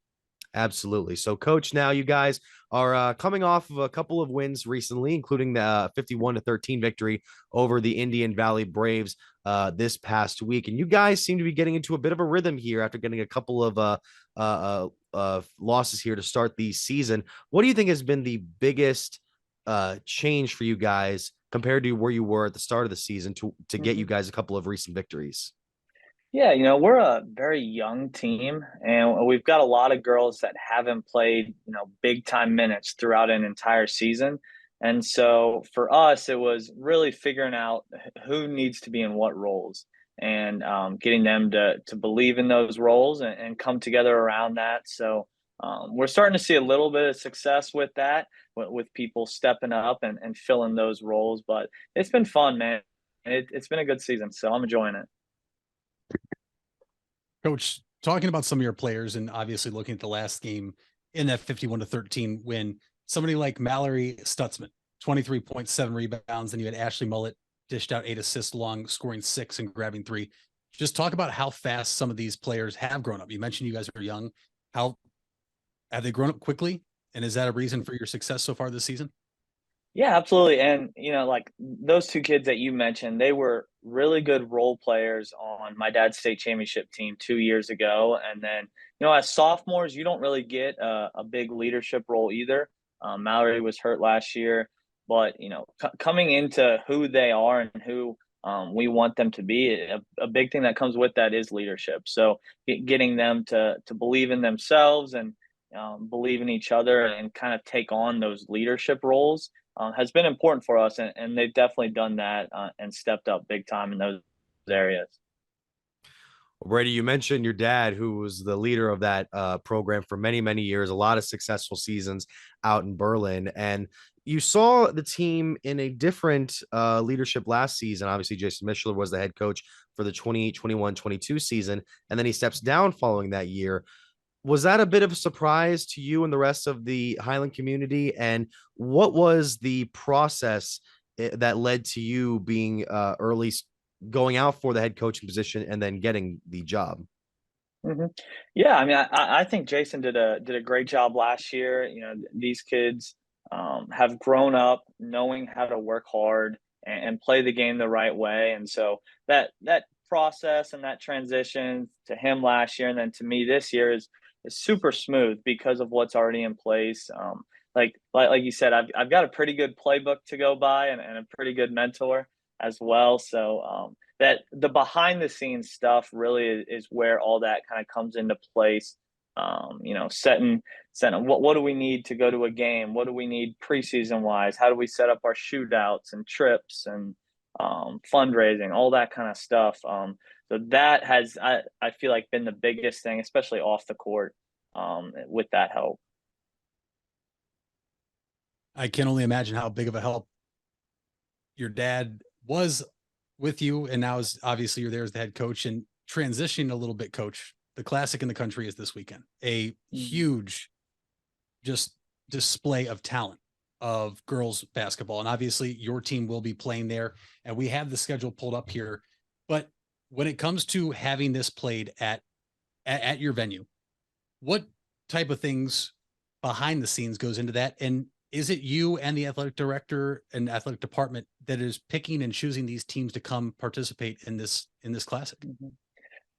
Absolutely. So, Coach, now you guys are coming off of a couple of wins recently, including the 51-13 victory over the Indian Valley Braves this past week. And you guys seem to be getting into a bit of a rhythm here after getting a couple of losses here to start the season. What do you think has been the biggest change for you guys compared to where you were at the start of the season to get you guys a couple of recent victories? Yeah, we're a very young team, and we've got a lot of girls that haven't played, big time minutes throughout an entire season. And so for us, it was really figuring out who needs to be in what roles and getting them to believe in those roles and come together around that. So we're starting to see a little bit of success with that, with people stepping up and filling those roles. But it's been fun, man. It's been a good season, so I'm enjoying it. Coach, talking about some of your players and obviously looking at the last game in that 51-13 win, somebody like Mallory Stutzman, 23.7 rebounds, and you had Ashley Mullet dished out 8 assists long, scoring 6 and grabbing 3. Just talk about how fast some of these players have grown up. You mentioned you guys are young. How have they grown up quickly? And is that a reason for your success so far this season? Yeah, absolutely. And, like those two kids that you mentioned, they were really good role players on my dad's state championship team 2 years ago. And then, as sophomores, you don't really get a big leadership role either. Mallory was hurt last year, but, coming into who they are and who we want them to be, a big thing that comes with that is leadership. So getting them to believe in themselves and believe in each other and kind of take on those leadership roles has been important for us, and they've definitely done that and stepped up big time in those areas. Brady, you mentioned your dad, who was the leader of that program for many, many years, a lot of successful seasons out in Berlin. And you saw the team in a different leadership last season. Obviously, Jason Mischler was the head coach for the 2021-22 season, and then he steps down following that year. Was that a bit of a surprise to you and the rest of the Highland community? And what was the process that led to you being early going out for the head coaching position and then getting the job? Mm-hmm. Yeah, I mean, I think Jason did a great job last year. These kids have grown up knowing how to work hard and play the game the right way, and so that process and that transition to him last year and then to me this year is super smooth because of what's already in place. Like you said, I've got a pretty good playbook to go by and a pretty good mentor as well. So that the behind the scenes stuff really is where all that kind of comes into place. Setting what do we need to go to a game? What do we need preseason wise? How do we set up our shootouts and trips and fundraising, all that kind of stuff. So that has, I feel like, been the biggest thing, especially off the court, with that help. I can only imagine how big of a help your dad was with you, and now is obviously you're there as the head coach and transitioning a little bit, coach. The Classic in the Country is this weekend. A huge just display of talent of girls basketball. And obviously your team will be playing there, and we have the schedule pulled up here. But when it comes to having this played at your venue, what type of things behind the scenes goes into that? And is it you and the athletic director and athletic department that is picking and choosing these teams to come participate in this Classic? Mm-hmm.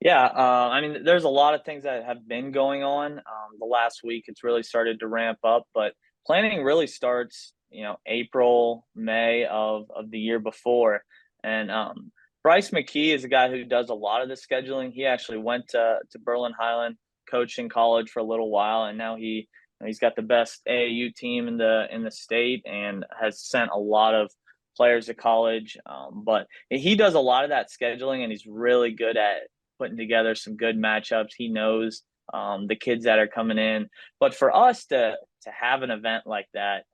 Yeah, I mean, there's a lot of things that have been going on. The last week, it's really started to ramp up, but planning really starts, April, May of the year before. And Bryce McKee is a guy who does a lot of the scheduling. He actually went to Berlin Highland, coached in college for a little while, and now he's got the best AAU team in the state and has sent a lot of players to college. But he does a lot of that scheduling, and he's really good at putting together some good matchups. He knows the kids that are coming in. But for us to have an event like that,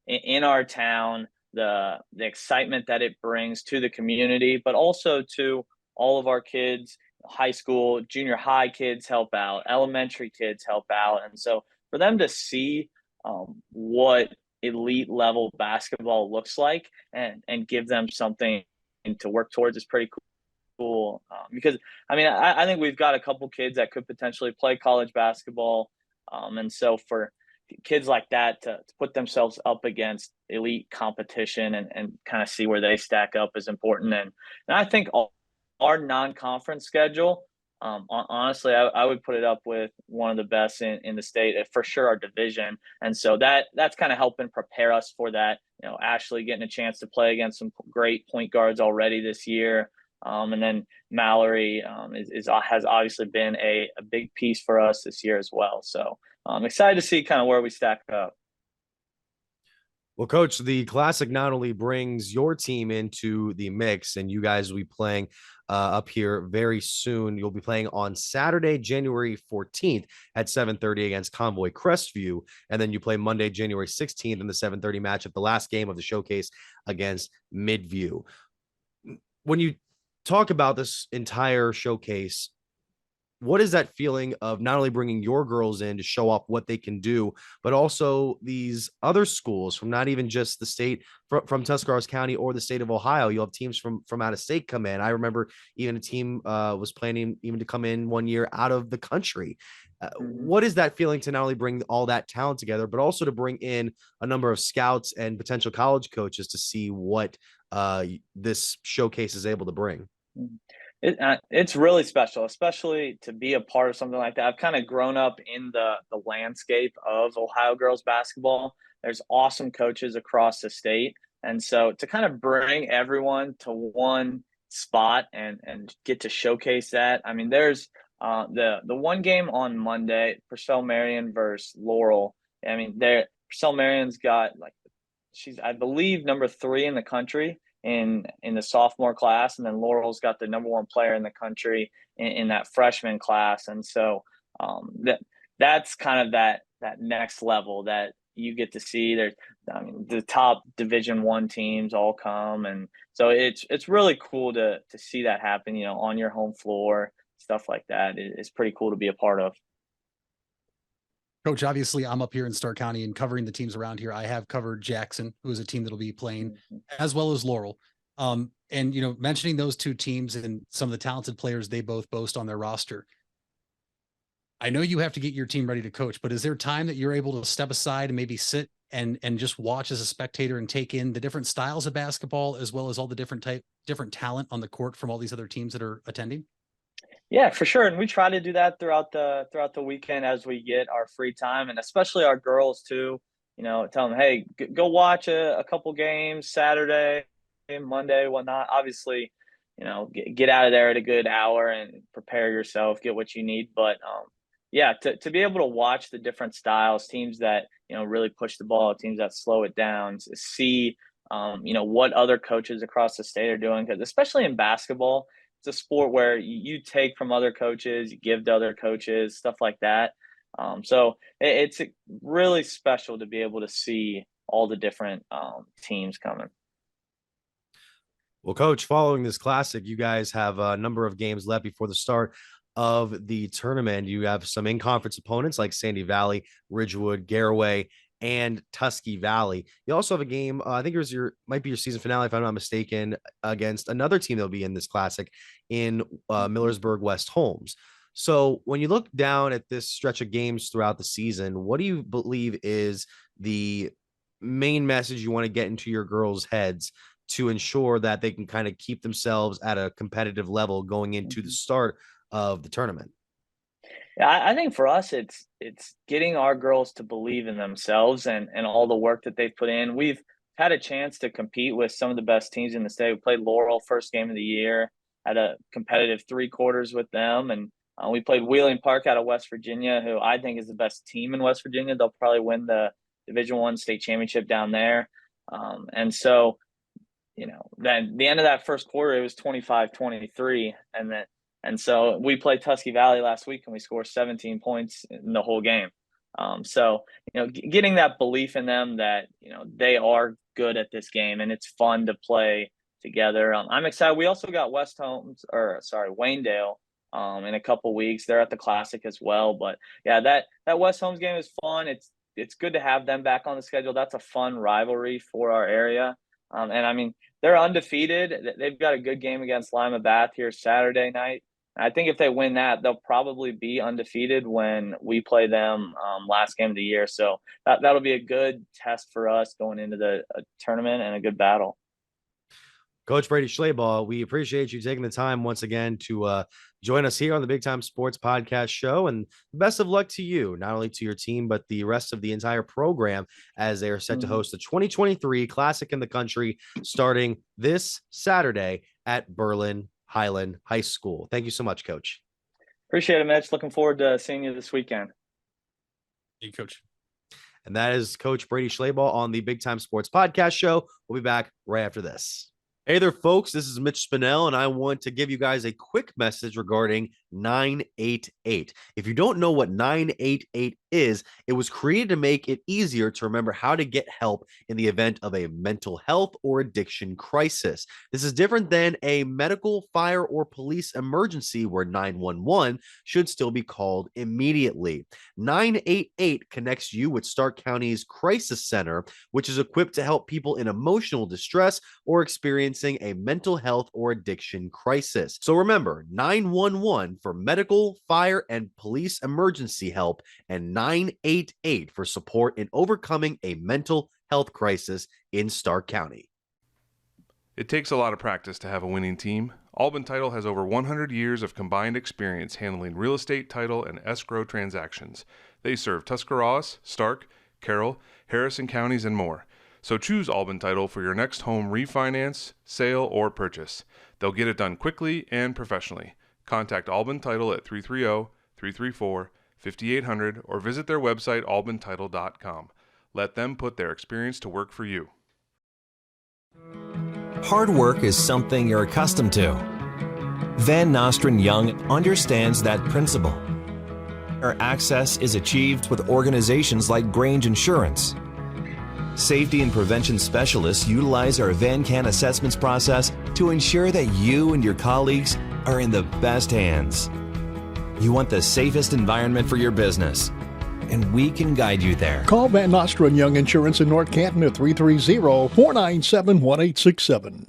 in our town, the excitement that it brings to the community, but also to all of our kids, high school, junior high kids help out, elementary kids help out. And so for them to see what elite level basketball looks like and give them something to work towards is pretty cool. Because I think we've got a couple kids that could potentially play college basketball. And so for kids like that to put themselves up against elite competition and kind of see where they stack up is important. And I think our non-conference schedule, honestly, I would put it up with one of the best in the state, for sure, our division. And so that's kind of helping prepare us for that. Ashley getting a chance to play against some great point guards already this year. And then Mallory has obviously been a big piece for us this year as well. So I'm excited to see kind of where we stack up. Well, Coach, the Classic not only brings your team into the mix, and you guys will be playing up here very soon. You'll be playing on Saturday, January 14th at 7:30 against Convoy Crestview. And then you play Monday, January 16th in the 7:30 matchup, the last game of the showcase against Midview. When you talk about this entire showcase, what is that feeling of not only bringing your girls in to show off what they can do, but also these other schools from not even just the state, from Tuscarawas County or the state of Ohio? You'll have teams from out of state come in. I remember even a team was planning even to come in one year out of the country. What is that feeling to not only bring all that talent together, but also to bring in a number of scouts and potential college coaches to see what this showcase is able to bring? It's really special, especially to be a part of something like that. I've kind of grown up in the landscape of Ohio girls basketball. There's awesome coaches across the state. And so to kind of bring everyone to one spot and get to showcase that. I mean, there's the one game on Monday, Purcell Marion versus Laurel. I mean, Purcell Marion's got she's, I believe, number 3 in the country in the sophomore class, and then Laurel's got the number 1 player in the country in that freshman class. And so that's kind of that next level that you get to see. There's, I mean, the top Division I teams all come, and so it's really cool to see that happen, on your home floor. Stuff like that is pretty cool to be a part of. Coach, obviously I'm up here in Stark County and covering the teams around here. I have covered Jackson, who is a team that'll be playing, as well as Laurel. And, mentioning those 2 teams and some of the talented players they both boast on their roster, I know you have to get your team ready to coach, but is there time that you're able to step aside and maybe sit and just watch as a spectator and take in the different styles of basketball, as well as all the different talent on the court from all these other teams that are attending? Yeah, for sure. And we try to do that throughout the weekend as we get our free time, and especially our girls too, tell them, hey, go watch a couple games Saturday, Monday, whatnot. Obviously, get out of there at a good hour and prepare yourself, get what you need. But yeah, to be able to watch the different styles, teams that, really push the ball, teams that slow it down, to see, what other coaches across the state are doing. Because especially in basketball, it's a sport where you take from other coaches, you give to other coaches, stuff like that. So it's really special to be able to see all the different teams coming. Well, Coach, following this classic, you guys have a number of games left before the start of the tournament. You have some in-conference opponents like Sandy Valley, Ridgewood, Garaway, and Tusky Valley. You also have a game, I think might be your season finale, if I'm not mistaken, against another team that'll be in this classic in Millersburg West Holmes. So when you look down at this stretch of games throughout the season, what do you believe is the main message you want to get into your girls' heads to ensure that they can kind of keep themselves at a competitive level going into the start of the tournament? Yeah, I think for us, it's getting our girls to believe in themselves and all the work that they've put in. We've had a chance to compete with some of the best teams in the state. We played Laurel first game of the year, had a competitive 3 quarters with them. And we played Wheeling Park out of West Virginia, who I think is the best team in West Virginia. They'll probably win the Division I state championship down there. And so, then the end of that first quarter, it was 25-23. And so we played Tusky Valley last week and we scored 17 points in the whole game. So, getting that belief in them that, they are good at this game and it's fun to play together. I'm excited. We also got Waynedale in a couple weeks. They're at the Classic as well. But yeah, that West Holmes game is fun. It's good to have them back on the schedule. That's a fun rivalry for our area. And I mean, they're undefeated. They've got a good game against Lima Bath here Saturday night. I think if they win that, they'll probably be undefeated when we play them last game of the year. So that'll be a good test for us going into the tournament and a good battle. Coach Brady Schleybaugh, we appreciate you taking the time once again to join us here on the Big Time Sports Podcast Show. And best of luck to you, not only to your team, but the rest of the entire program as they are set to host the 2023 Classic in the Country starting this Saturday at Berlin Highland High School. Thank you so much, Coach. Appreciate it, Mitch. Looking forward to seeing you this weekend. Thank you, Coach. And that is Coach Brady Schleybaugh on the Big Time Sports Podcast Show. We'll be back right after this. Hey there, folks. This is Mitch Spinell, and I want to give you guys a quick message regarding 988. If you don't know what 988 is, it was created to make it easier to remember how to get help in the event of a mental health or addiction crisis. This is different than a medical, fire, or police emergency where 911 should still be called immediately. 988 connects you with Stark County's Crisis Center, which is equipped to help people in emotional distress or experiencing a mental health or addiction crisis. So remember, 911 for medical, fire, and police emergency help, and 988 for support in overcoming a mental health crisis in Stark County. It takes a lot of practice to have a winning team. Albin Title has over 100 years of combined experience handling real estate, title, and escrow transactions. They serve Tuscarawas, Stark, Carroll, Harrison counties, and more. So choose Albin Title for your next home refinance, sale, or purchase. They'll get it done quickly and professionally. Contact Albin Title at 330-334-5800 or visit their website albintitle.com. Let them put their experience to work for you. Hard work is something you're accustomed to. Van Nostrand Young understands that principle. Our access is achieved with organizations like Grange Insurance. Safety and prevention specialists utilize our VanCan assessments process to ensure that you and your colleagues are in the best hands. You want the safest environment for your business, and we can guide you there. Call Van Nostrand Young Insurance in North Canton at 330-497-1867.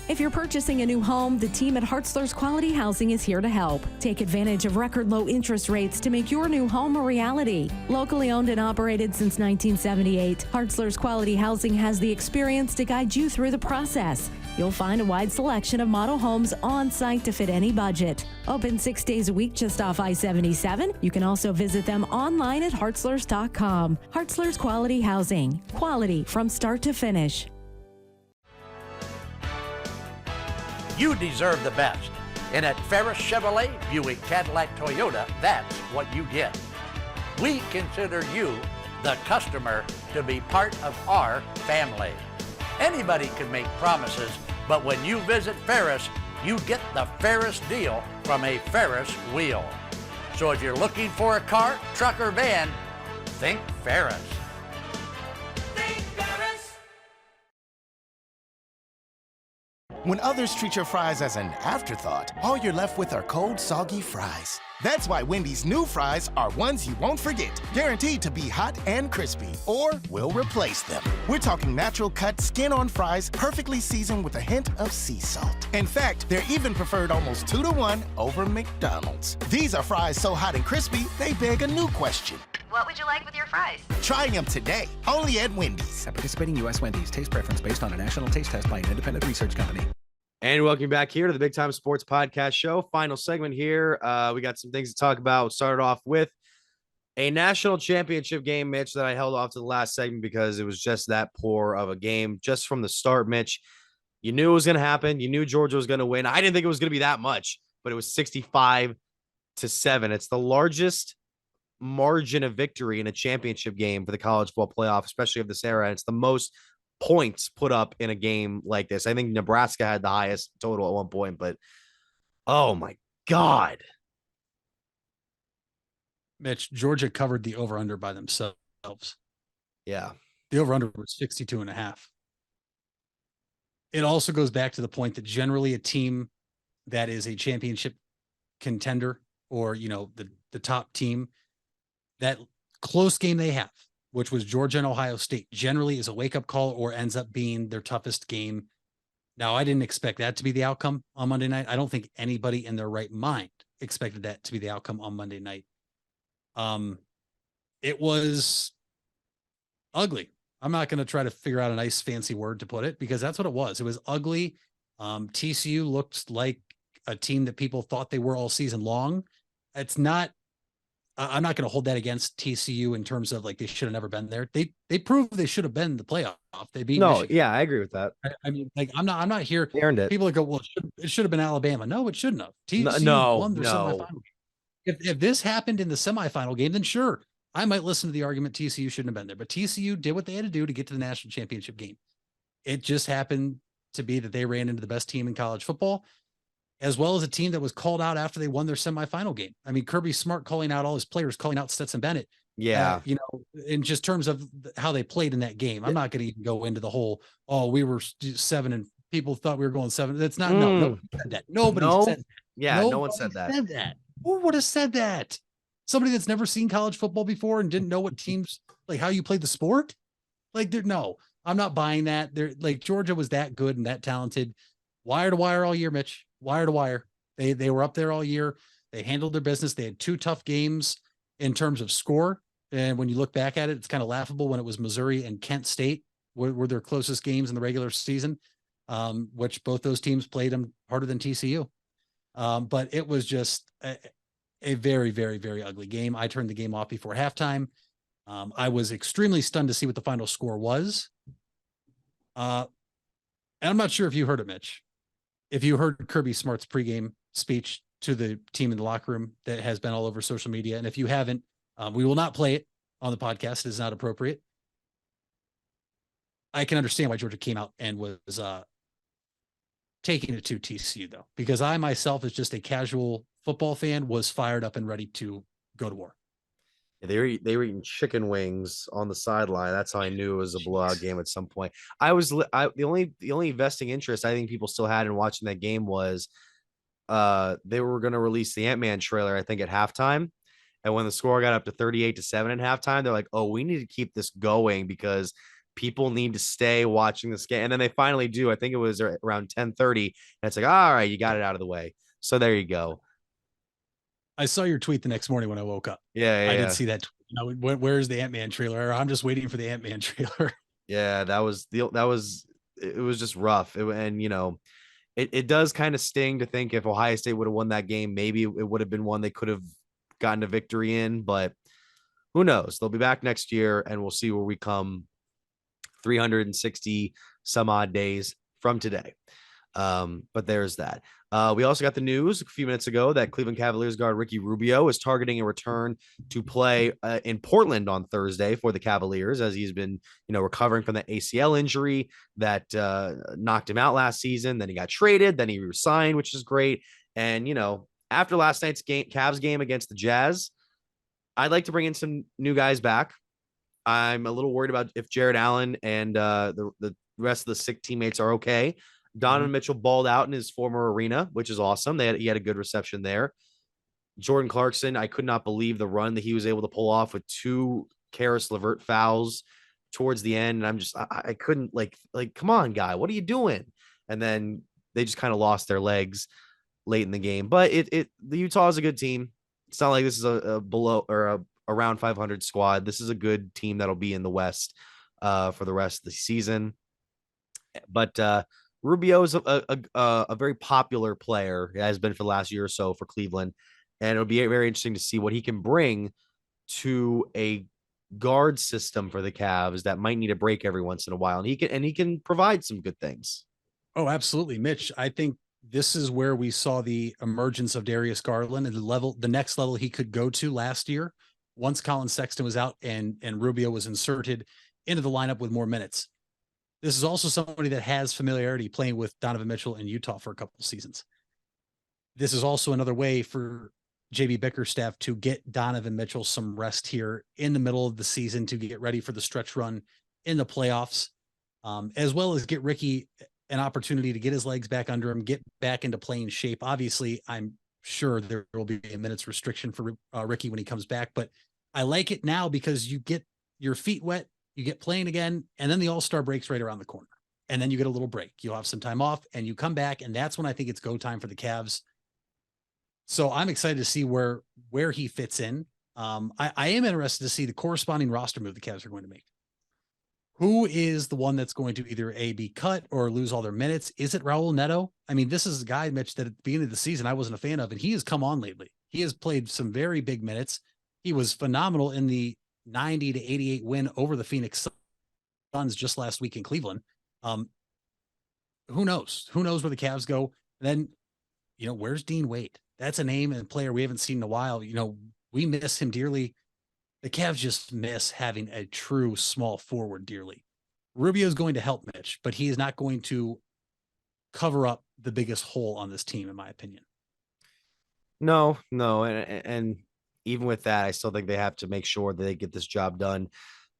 If you're purchasing a new home, the team at Hartzler's Quality Housing is here to help. Take advantage of record low interest rates to make your new home a reality. Locally owned and operated since 1978, Hartzler's Quality Housing has the experience to guide you through the process. You'll find a wide selection of model homes on site to fit any budget. Open 6 days a week just off I-77. You can also visit them online at hartzlers.com. Hartzler's Quality Housing. Quality from start to finish. You deserve the best. And at Ferris Chevrolet, Buick, Cadillac, Toyota, that's what you get. We consider you, the customer, to be part of our family. Anybody can make promises, but when you visit Ferris, you get the Ferris deal from a Ferris wheel. So if you're looking for a car, truck, or van, think Ferris. When others treat your fries as an afterthought, all you're left with are cold, soggy fries. That's why Wendy's new fries are ones you won't forget, guaranteed to be hot and crispy, or we'll replace them. We're talking natural cut, skin-on fries, perfectly seasoned with a hint of sea salt. In fact, they're even preferred almost 2-to-1 over McDonald's. These are fries so hot and crispy, they beg a new question. What would you like with your fries? Try them today, only at Wendy's. At participating U.S. Wendy's, taste preference based on a national taste test by an independent research company. And welcome back here to the Big Time Sports Podcast Show. Final segment here. We got some things to talk about. Started off with a national championship game, Mitch, that I held off to the last segment because it was just that poor of a game. Just from the start, Mitch, you knew it was going to happen. You knew Georgia was going to win. I didn't think it was going to be that much, but it was 65-7. It's the largest margin of victory in a championship game for the college football playoff, especially of this era. And it's the most points put up in a game like this. I think Nebraska had the highest total at one point, but oh my God. Mitch, Georgia covered the over-under by themselves. Yeah. The over-under was 62.5. It also goes back to the point that generally a team that is a championship contender or, you know, the top team, that close game they have, which was Georgia and Ohio State, generally is a wake-up call or ends up being their toughest game. Now, I didn't expect that to be the outcome on Monday night. I don't think anybody in their right mind expected that to be the outcome on Monday night. It was ugly. I'm not going to try to figure out a nice fancy word to put it because that's what it was. It was ugly. TCU looked like a team that people thought they were all season long. It's not. I'm not going to hold that against TCU in terms of like they should have never been there. They proved they should have been in the playoff. They beat Michigan. Yeah, I agree with that. I mean, like I'm not here. They earned it. People that go, well, it should have been Alabama. No, it shouldn't have. TCU won their semifinal. If this happened in the semifinal game, then sure, I might listen to the argument TCU shouldn't have been there. But TCU did what they had to do to get to the national championship game. It just happened to be that they ran into the best team in college football, as well as a team that was called out after they won their semifinal game. I mean, Kirby Smart calling out all his players, calling out Stetson Bennett. Yeah. You know, in just terms of how they played in that game. I'm not going to even go into the whole, oh, we were 7 and people thought we were going 7. That's not, no, nobody said that. Nobody said that. Yeah, Nobody no one said that. Who would have said that? Somebody that's never seen college football before and didn't know what teams, like how you played the sport? Like, no, I'm not buying that. They're like, Georgia was that good and that talented. Wire to wire all year, Mitch. Wire to wire. They were up there all year. They handled their business. They had 2 tough games in terms of score. And when you look back at it, it's kind of laughable when it was Missouri and Kent State were their closest games in the regular season, which both those teams played them harder than TCU. But it was just a very, very, very ugly game. I turned the game off before halftime. I was extremely stunned to see what the final score was. And I'm not sure if you heard it, Mitch. If you heard Kirby Smart's pregame speech to the team in the locker room that has been all over social media. And if you haven't, we will not play it on the podcast. It is not appropriate. I can understand why Georgia came out and was taking it to TCU, though, because I myself, as just a casual football fan, was fired up and ready to go to war. Yeah, they were eating chicken wings on the sideline. That's how I knew it was a blowout game at some point. The only vesting interest I think people still had in watching that game was they were going to release the Ant-Man trailer, I think, at halftime. And when the score got up to 38-7 at halftime, they're like, oh, we need to keep this going because people need to stay watching this game. And then they finally do. I think it was around 10:30. And it's like, all right, you got it out of the way. So there you go. I saw your tweet the next morning when I woke up. Yeah. I did see that. Where's the Ant-Man trailer? Or I'm just waiting for the Ant-Man trailer. Yeah, it was just rough. It does kind of sting to think if Ohio State would have won that game, maybe it would have been one they could have gotten a victory in, but who knows? They'll be back next year and we'll see where we come 360 some odd days from today. But there's that. We also got the news a few minutes ago that Cleveland Cavaliers guard Ricky Rubio is targeting a return to play in Portland on Thursday for the Cavaliers, as he's been, recovering from the ACL injury that knocked him out last season. Then he got traded, then he resigned, which is great. And, after last night's Cavs game against the Jazz, I'd like to bring in some new guys back. I'm a little worried about if Jared Allen and the rest of the sick teammates are okay. Donovan Mitchell balled out in his former arena, which is awesome. He had a good reception there. Jordan Clarkson, I could not believe the run that he was able to pull off with 2 Karis LeVert fouls towards the end. And I couldn't like, come on, guy, what are you doing? And then they just kind of lost their legs late in the game. But the Utah is a good team. It's not like this is a below or a around 500 squad. This is a good team that'll be in the West for the rest of the season. But Rubio is a very popular player. It has been for the last year or so for Cleveland. And it'll be very interesting to see what he can bring to a guard system for the Cavs that might need a break every once in a while. And he can provide some good things. Oh, absolutely. Mitch, I think this is where we saw the emergence of Darius Garland and the next level he could go to last year once Colin Sexton was out and Rubio was inserted into the lineup with more minutes. This is also somebody that has familiarity playing with Donovan Mitchell in Utah for a couple of seasons. This is also another way for JB Bickerstaff to get Donovan Mitchell some rest here in the middle of the season to get ready for the stretch run in the playoffs, as well as get Ricky an opportunity to get his legs back under him, get back into playing shape. Obviously, I'm sure there will be a minutes restriction for Ricky when he comes back, but I like it now because you get your feet wet, you get playing again, and then the All-Star break's right around the corner. And then you get a little break. You'll have some time off and you come back, and that's when I think it's go time for the Cavs. So I'm excited to see where he fits in. I am interested to see the corresponding roster move the Cavs are going to make. Who is the one that's going to either be cut or lose all their minutes? Is it Raul Neto? I mean, this is a guy, Mitch, that at the beginning of the season I wasn't a fan of, and he has come on lately. He has played some very big minutes. He was phenomenal in the 90-88 win over the Phoenix Suns just last week in Cleveland. Who knows? Who knows where the Cavs go? And then, where's Dean Wade? That's a name and player we haven't seen in a while. We miss him dearly. The Cavs just miss having a true small forward dearly. Rubio is going to help Mitch, but he is not going to cover up the biggest hole on this team, in my opinion. No. And even with that, I still think they have to make sure that they get this job done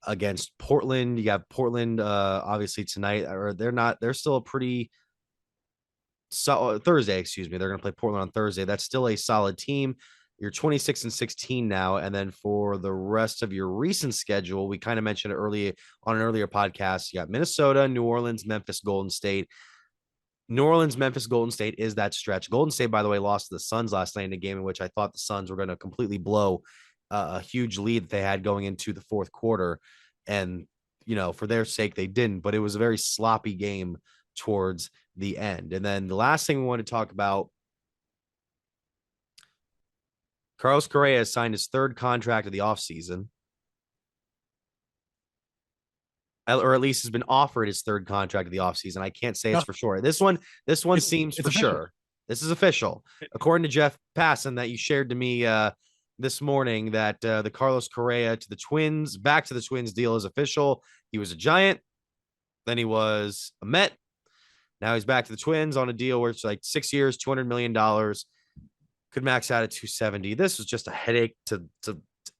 against Portland. You got Portland, obviously tonight, or they're still a pretty Thursday, excuse me. They're going to play Portland on Thursday. That's still a solid team. You're 26-16 now. And then for the rest of your recent schedule, we kind of mentioned it on an earlier podcast. You got Minnesota, New Orleans, Memphis, Golden State. New Orleans, Memphis, Golden State is that stretch. Golden State, by the way, lost to the Suns last night in a game in which I thought the Suns were going to completely blow a huge lead that they had going into the fourth quarter. And, for their sake, they didn't. But it was a very sloppy game towards the end. And then the last thing we want to talk about, Carlos Correa has signed his third contract of the offseason. Or at least has been offered his third contract of the offseason. I can't say it's for sure. This one seems for official. sure. This is official. According to Jeff Passan that you shared to me this morning, that the Carlos Correa to the Twins, back to the Twins deal is official. He was a Giant. Then he was a Met. Now he's back to the Twins on a deal where it's like 6 years, $200 million. Could max out at 270. This was just a headache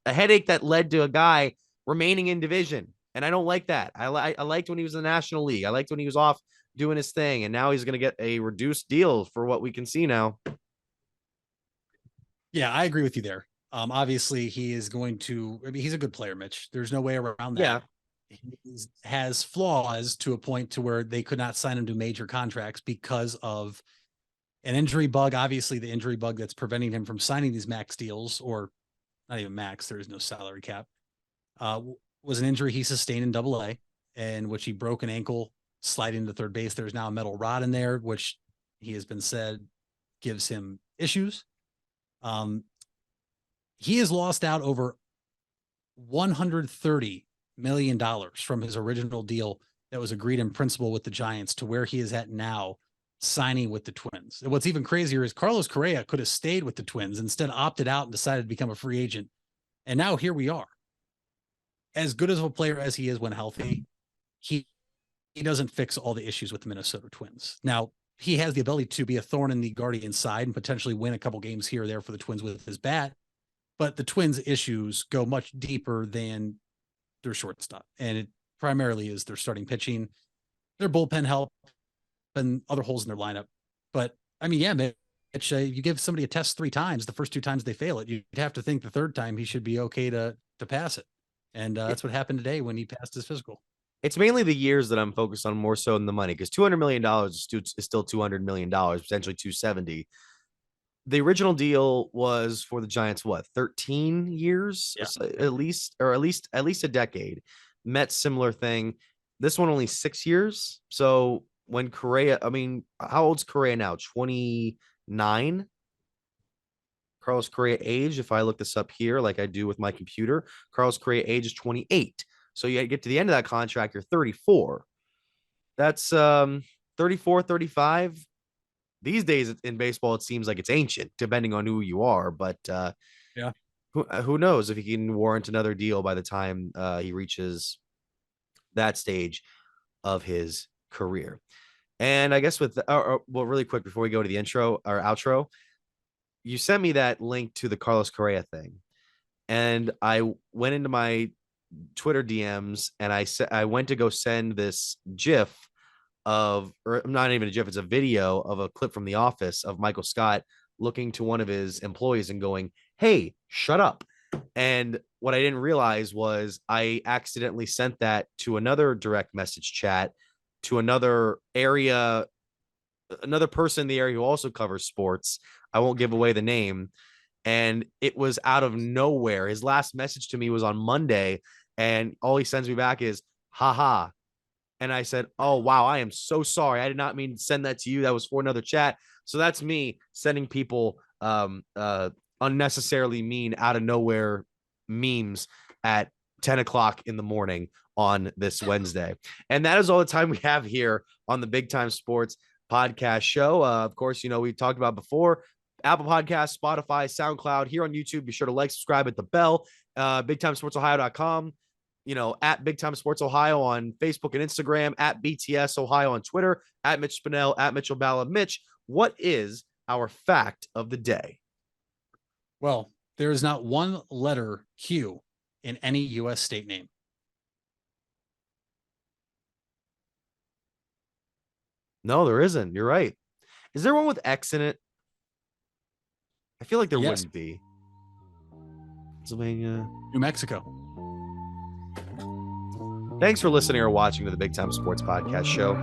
a headache that led to a guy remaining in division. And I don't like that. I liked when he was in the National League. I liked when he was off doing his thing. And now he's going to get a reduced deal for what we can see now. Yeah, I agree with you there. Obviously, he is going to. I mean, he's a good player, Mitch. There's no way around that. Yeah. He has flaws to a point to where they could not sign him to major contracts because of an injury bug. Obviously, the injury bug that's preventing him from signing these max deals, or not even max. There is no salary cap. Was an injury he sustained in AA, in which he broke an ankle sliding to third base. There's now a metal rod in there, which he has been said gives him issues. He has lost out over $130 million from his original deal that was agreed in principle with the Giants to where he is at now, signing with the Twins. And what's even crazier is Carlos Correa could have stayed with the Twins, instead opted out and decided to become a free agent. And now here we are. As good as a player as he is when healthy, he doesn't fix all the issues with the Minnesota Twins. Now, he has the ability to be a thorn in the Guardians' side and potentially win a couple games here or there for the Twins with his bat. But the Twins' issues go much deeper than their shortstop. And it primarily is their starting pitching, their bullpen help, and other holes in their lineup. But, I mean, yeah, Mitch, you give somebody a test 3 times, the first 2 times they fail it, you'd have to think the third time he should be okay to pass it. And that's what happened today when he passed his physical. It's mainly the years that I'm focused on more so than the money, because $200 million is still $200 million, potentially 270. The original deal was for the Giants, 13 years, at least a decade. Mets, similar thing. This one only 6 years. So when Correa, I mean, how old's Correa now? 29. Carlos Correa age, if I look this up here, like I do with my computer, Carlos Correa age is 28. So you get to the end of that contract, you're 34. That's 34, 35. These days in baseball, it seems like it's ancient, depending on who you are. But yeah, who knows if he can warrant another deal by the time he reaches that stage of his career. And I guess with well, really quick before we go to the intro or outro, you sent me that link to the Carlos Correa thing, and I went into my Twitter DMs and I went to go send this GIF of, or not even a GIF, it's a video of a clip from The Office of Michael Scott looking to one of his employees and going, "Hey, shut up." And what I didn't realize was I accidentally sent that to another direct message chat to another person in the area who also covers sports. I won't give away the name. And it was out of nowhere. His last message to me was on Monday, and all he sends me back is, "Haha." And I said, "Oh, wow, I am so sorry. I did not mean to send that to you. That was for another chat." So that's me sending people unnecessarily mean, out of nowhere memes at 10 o'clock in the morning on this Wednesday. And that is all the time we have here on the Big Time Sports podcast show. Of course, we talked about before, Apple Podcasts, Spotify, SoundCloud, here on YouTube. Be sure to like, subscribe, hit the bell. BigTimeSportsOhio.com. At Big Time Sports Ohio on Facebook and Instagram, at BTS Ohio on Twitter, at Mitch Spinell, at Mitchell Balla. Mitch, what is our fact of the day? Well, there is not one letter Q in any U.S. state name. No, there isn't. You're right. Is there one with X in it? I feel like there wouldn't be. Pennsylvania. New Mexico. Thanks for listening or watching to the Big Time Sports Podcast Show.